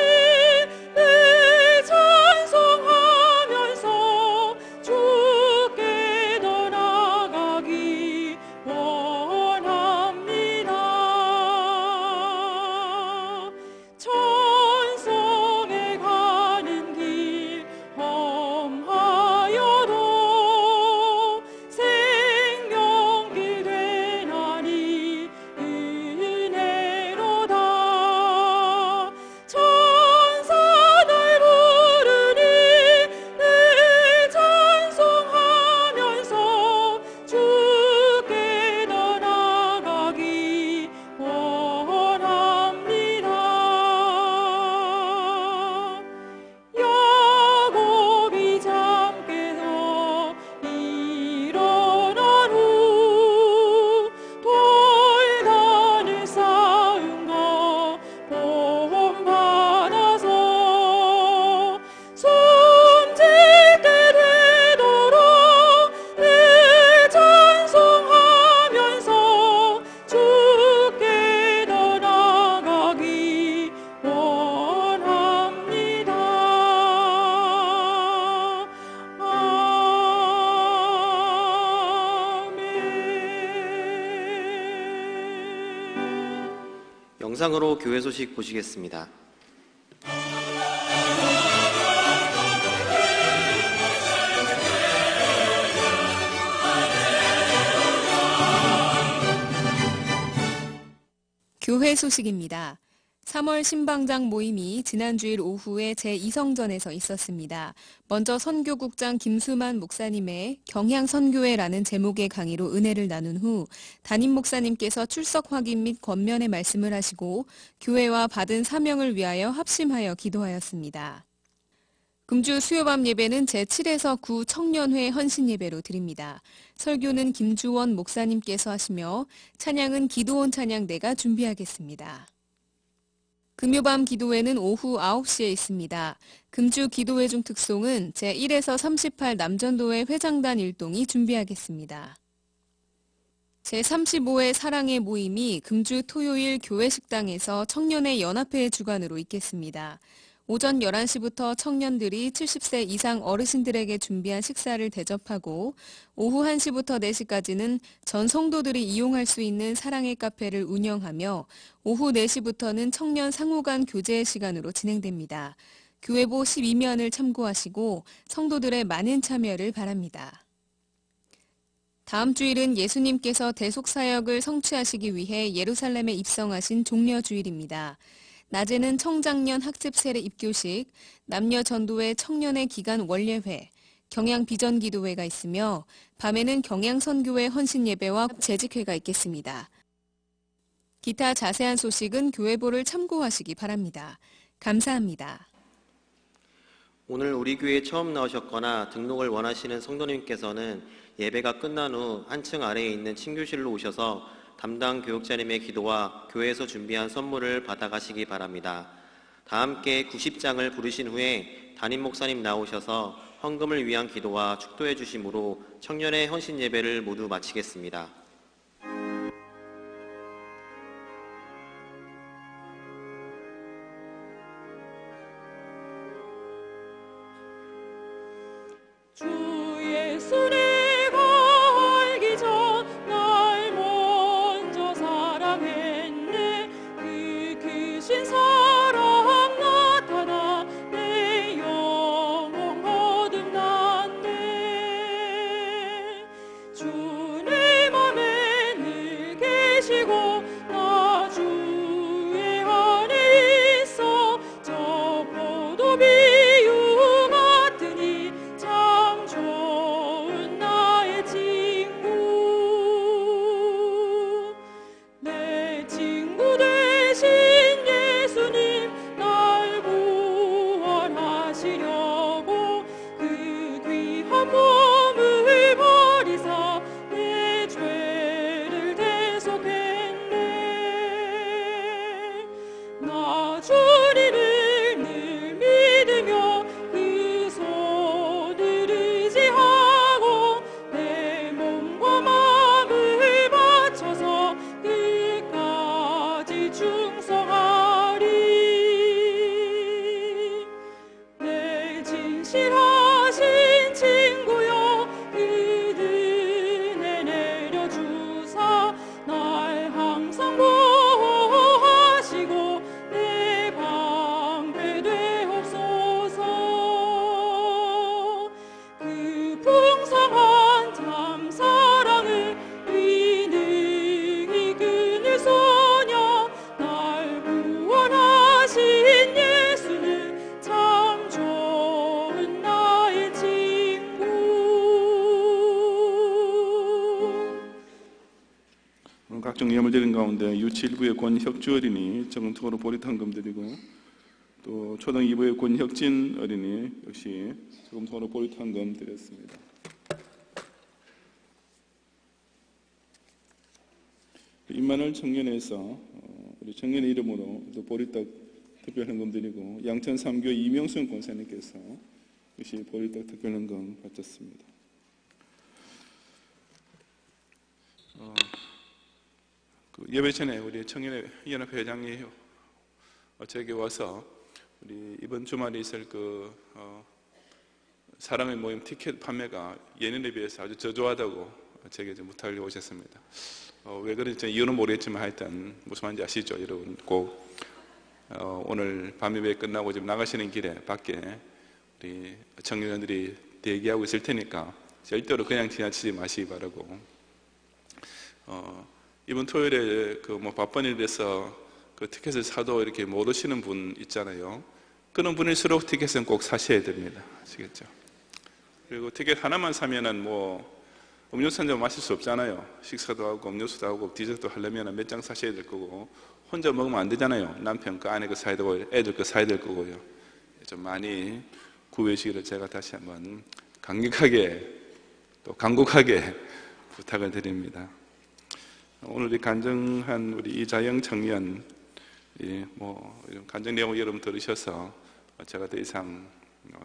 늘 찬송하면서 주께 더 나아가기 원합니다. 천성에 가는 길 험하여도 생명길 되나니 은혜로다. 천사들 부르니 늘 찬송하면서 주께 더 나아가기 원합니다. 야곱이 잠께서 일어난 후 돌단을 쌓은 거 본받아서 숨질 때 되도록 늘 찬송하면서 주께 더 나아가기 원합니다. 아멘.
영상으로 교회 소식 보시겠습니다.
교회 소식입니다. 3월 신방장 모임이 지난 주일 오후에 제2성전에서 있었습니다. 먼저 선교국장 김수만 목사님의 경향선교회라는 제목의 강의로 은혜를 나눈 후 담임 목사님께서 출석 확인 및 권면의 말씀을 하시고 교회와 받은 사명을 위하여 합심하여 기도하였습니다. 금주 수요밤 예배는 제7에서 9 청년회 헌신 예배로 드립니다. 설교는 김주원 목사님께서 하시며 찬양은 기도원 찬양대가 준비하겠습니다. 금요밤 기도회는 오후 9시에 있습니다. 금주 기도회 중 특송은 제1에서 38 남전도회 회장단 일동이 준비하겠습니다. 제35회 사랑의 모임이 금주 토요일 교회 식당에서 청년의 연합회 주관으로 있겠습니다. 오전 11시부터 청년들이 70세 이상 어르신들에게 준비한 식사를 대접하고 오후 1시부터 4시까지는 전 성도들이 이용할 수 있는 사랑의 카페를 운영하며 오후 4시부터는 청년 상호간 교제의 시간으로 진행됩니다. 교회보 12면을 참고하시고 성도들의 많은 참여를 바랍니다. 다음 주일은 예수님께서 대속사역을 성취하시기 위해 예루살렘에 입성하신 종려주일입니다. 낮에는 청장년 학습 세례 입교식, 남녀 전도회 청년의 기간 원례회, 경양 비전 기도회가 있으며 밤에는 경양선교회 헌신 예배와 재직회가 있겠습니다. 기타 자세한 소식은 교회보를 참고하시기 바랍니다. 감사합니다.
오늘 우리 교회에 처음 나오셨거나 등록을 원하시는 성도님께서는 예배가 끝난 후 한층 아래에 있는 친교실로 오셔서 담당 교육자님의 기도와 교회에서 준비한 선물을 받아가시기 바랍니다. 다 함께 90장을 부르신 후에 담임 목사님 나오셔서 헌금을 위한 기도와 축도해 주심으로 청년의 헌신 예배를 모두 마치겠습니다.
주 예수 내가 알기 전 날 먼저 사랑했네. 그 크신 사랑 나타나 내 영혼 거듭났네. 주 내 맘에 늘 계시고 나 주의 안에 있어 저 포도 비유 같으니 참 좋은 나의 친구. 내 친구 되신 예수님 날 구원하시려고 그 귀한 몸을 버리사 내 죄를 대속했네.
각종 예물 드린 가운데 유치일부의 권혁주 어린이 정통으로 보리탕금 드리고, 또 초등 2부의 권혁진 어린이 역시 정통으로 보리탕금 드렸습니다. 임만월 청년회에서 우리 청년의 이름으로 또 보리떡 특별헌금 드리고, 양천 3교회 이명순 권사님께서 역시 보리떡 특별헌금 바쳤습니다. 예배 전에 우리 청년회 연합회 회장이 저에게 와서 우리 이번 주말에 있을 사랑의 모임 티켓 판매가 예년에 비해서 아주 저조하다고 제게 부탁을 오셨습니다. 왜 그런지 이유는 모르겠지만 하여튼 무슨 말인지 아시죠? 여러분 꼭 오늘 밤예배 끝나고 지금 나가시는 길에 밖에 우리 청년들이 대기하고 있을 테니까 절대로 그냥 지나치지 마시기 바라고, 이번 토요일에 바쁜 일에서 티켓을 사도 이렇게 못 오시는 분 있잖아요. 그런 분일수록 티켓은 꼭 사셔야 됩니다. 아시겠죠? 그리고 티켓 하나만 사면은 음료수 한 잔 마실 수 없잖아요. 식사도 하고 음료수도 하고 디저트도 하려면 몇 장 사셔야 될 거고, 혼자 먹으면 안 되잖아요. 남편 거 아내 거 사야 되고 애들 거 사야 될 거고요. 좀 많이 구해주시기를 제가 다시 한번 강력하게 또 간곡하게 부탁을 드립니다. 오늘 이 간증한 우리 이자영 청년, 이런 간증 내용을 여러분 들으셔서 제가 더 이상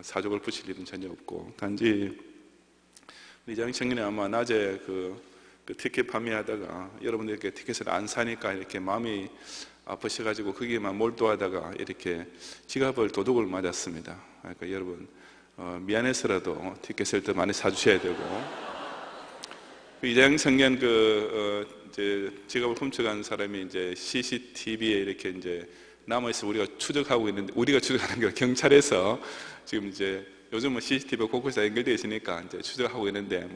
사족을 붙일 일은 전혀 없고, 단지 이자영 청년이 아마 낮에 그 티켓 판매하다가 여러분들께 티켓을 안 사니까 이렇게 마음이 아프셔가지고 거기에만 몰두하다가 이렇게 지갑을 도둑을 맞았습니다. 그러니까 여러분 미안해서라도 티켓을 더 많이 사주셔야 되고, 이자영 청년 이제 지갑을 훔쳐간 사람이 이제 CCTV에 이렇게 이제 남아있어 우리가 추적하고 있는데, 우리가 추적하는 게 경찰에서 지금 이제 요즘은 CCTV가 곳곳에 연결되어 있으니까 이제 추적하고 있는데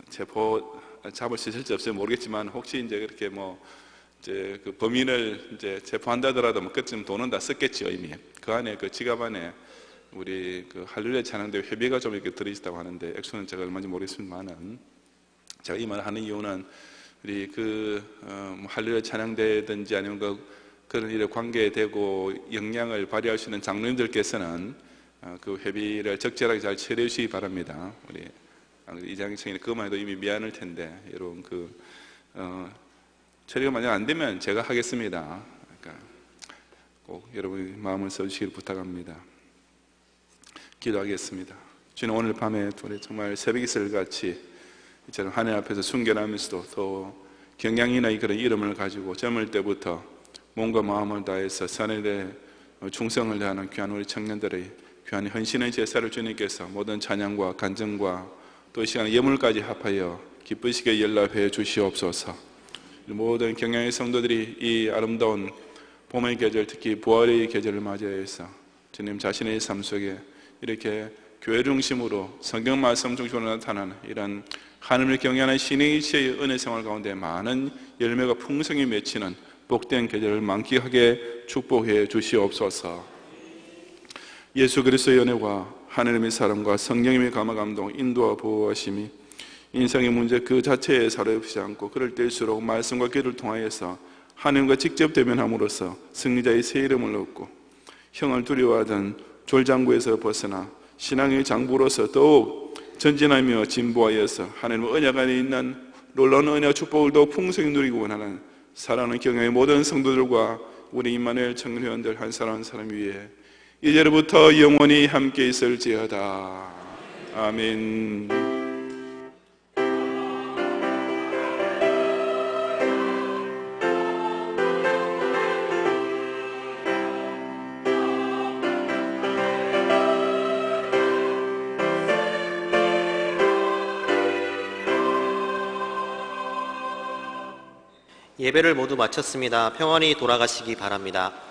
체포 잡을 수 있을지 없을지 모르겠지만, 혹시 이제 그렇게 이제 그 범인을 이제 체포한다더라도 그쯤 돈은 다 썼겠죠 이미. 그 안에 지갑 안에 우리 할렐루야 찬양대 회비가 좀 이렇게 들어있다고 하는데, 액수는 제가 얼마인지 모르겠습니다만은, 제가 이 말을 하는 이유는 우리 할렐루야 찬양대든지 아니면 그런 일에 관계되고 역량을 발휘할 수 있는 장로님들께서는 그 회비를 적절하게 잘 처리해 주시기 바랍니다. 우리 이장희 청년이 그것만 해도 이미 미안할 텐데, 여러분 처리가 만약 안 되면 제가 하겠습니다. 그러니까 꼭 여러분이 마음을 써주시길 부탁합니다. 기도하겠습니다. 주님, 오늘 밤에 정말 새벽 이슬같이 이처럼 하늘 앞에서 순결하면서도 더 경양이나 그런 이름을 가지고 젊을 때부터 몸과 마음을 다해서 선일에 충성을 다하는 귀한 우리 청년들의 귀한 헌신의 제사를 주님께서 모든 찬양과 간증과 또 이 시간에 예물까지 합하여 기쁘시게 연락해 주시옵소서. 모든 경양의 성도들이 이 아름다운 봄의 계절, 특히 부활의 계절을 맞이해서 주님 자신의 삶 속에 이렇게 교회 중심으로 성경 말씀 중심으로 나타나는 이런 하나님을 경외하는 신의시의 은혜 생활 가운데 많은 열매가 풍성히 맺히는 복된 계절을 만끽하게 축복해 주시옵소서. 예수 그리스도의 은혜와 하나님의 사랑과 성령님의 감화 감동, 인도와 보호하심이 인생의 문제 그 자체에 사로잡히지 않고 그럴 때일수록 말씀과 기도를 통하여서 하나님과 직접 대면함으로써 승리자의 새 이름을 얻고 형을 두려워하던 졸장구에서 벗어나 신앙의 장부로서 더욱 전진하며 진보하여서 하나님의 언약 안에 있는 놀라운 은혜와 축복을 더욱 풍성히 누리고 원하는 사랑하는 경영의 모든 성도들과 우리 임마누엘 청년회원들 한 사람 한 사람 위에 이제로부터 영원히 함께 있을지어다. 아멘.
예배를 모두 마쳤습니다. 평안히 돌아가시기 바랍니다.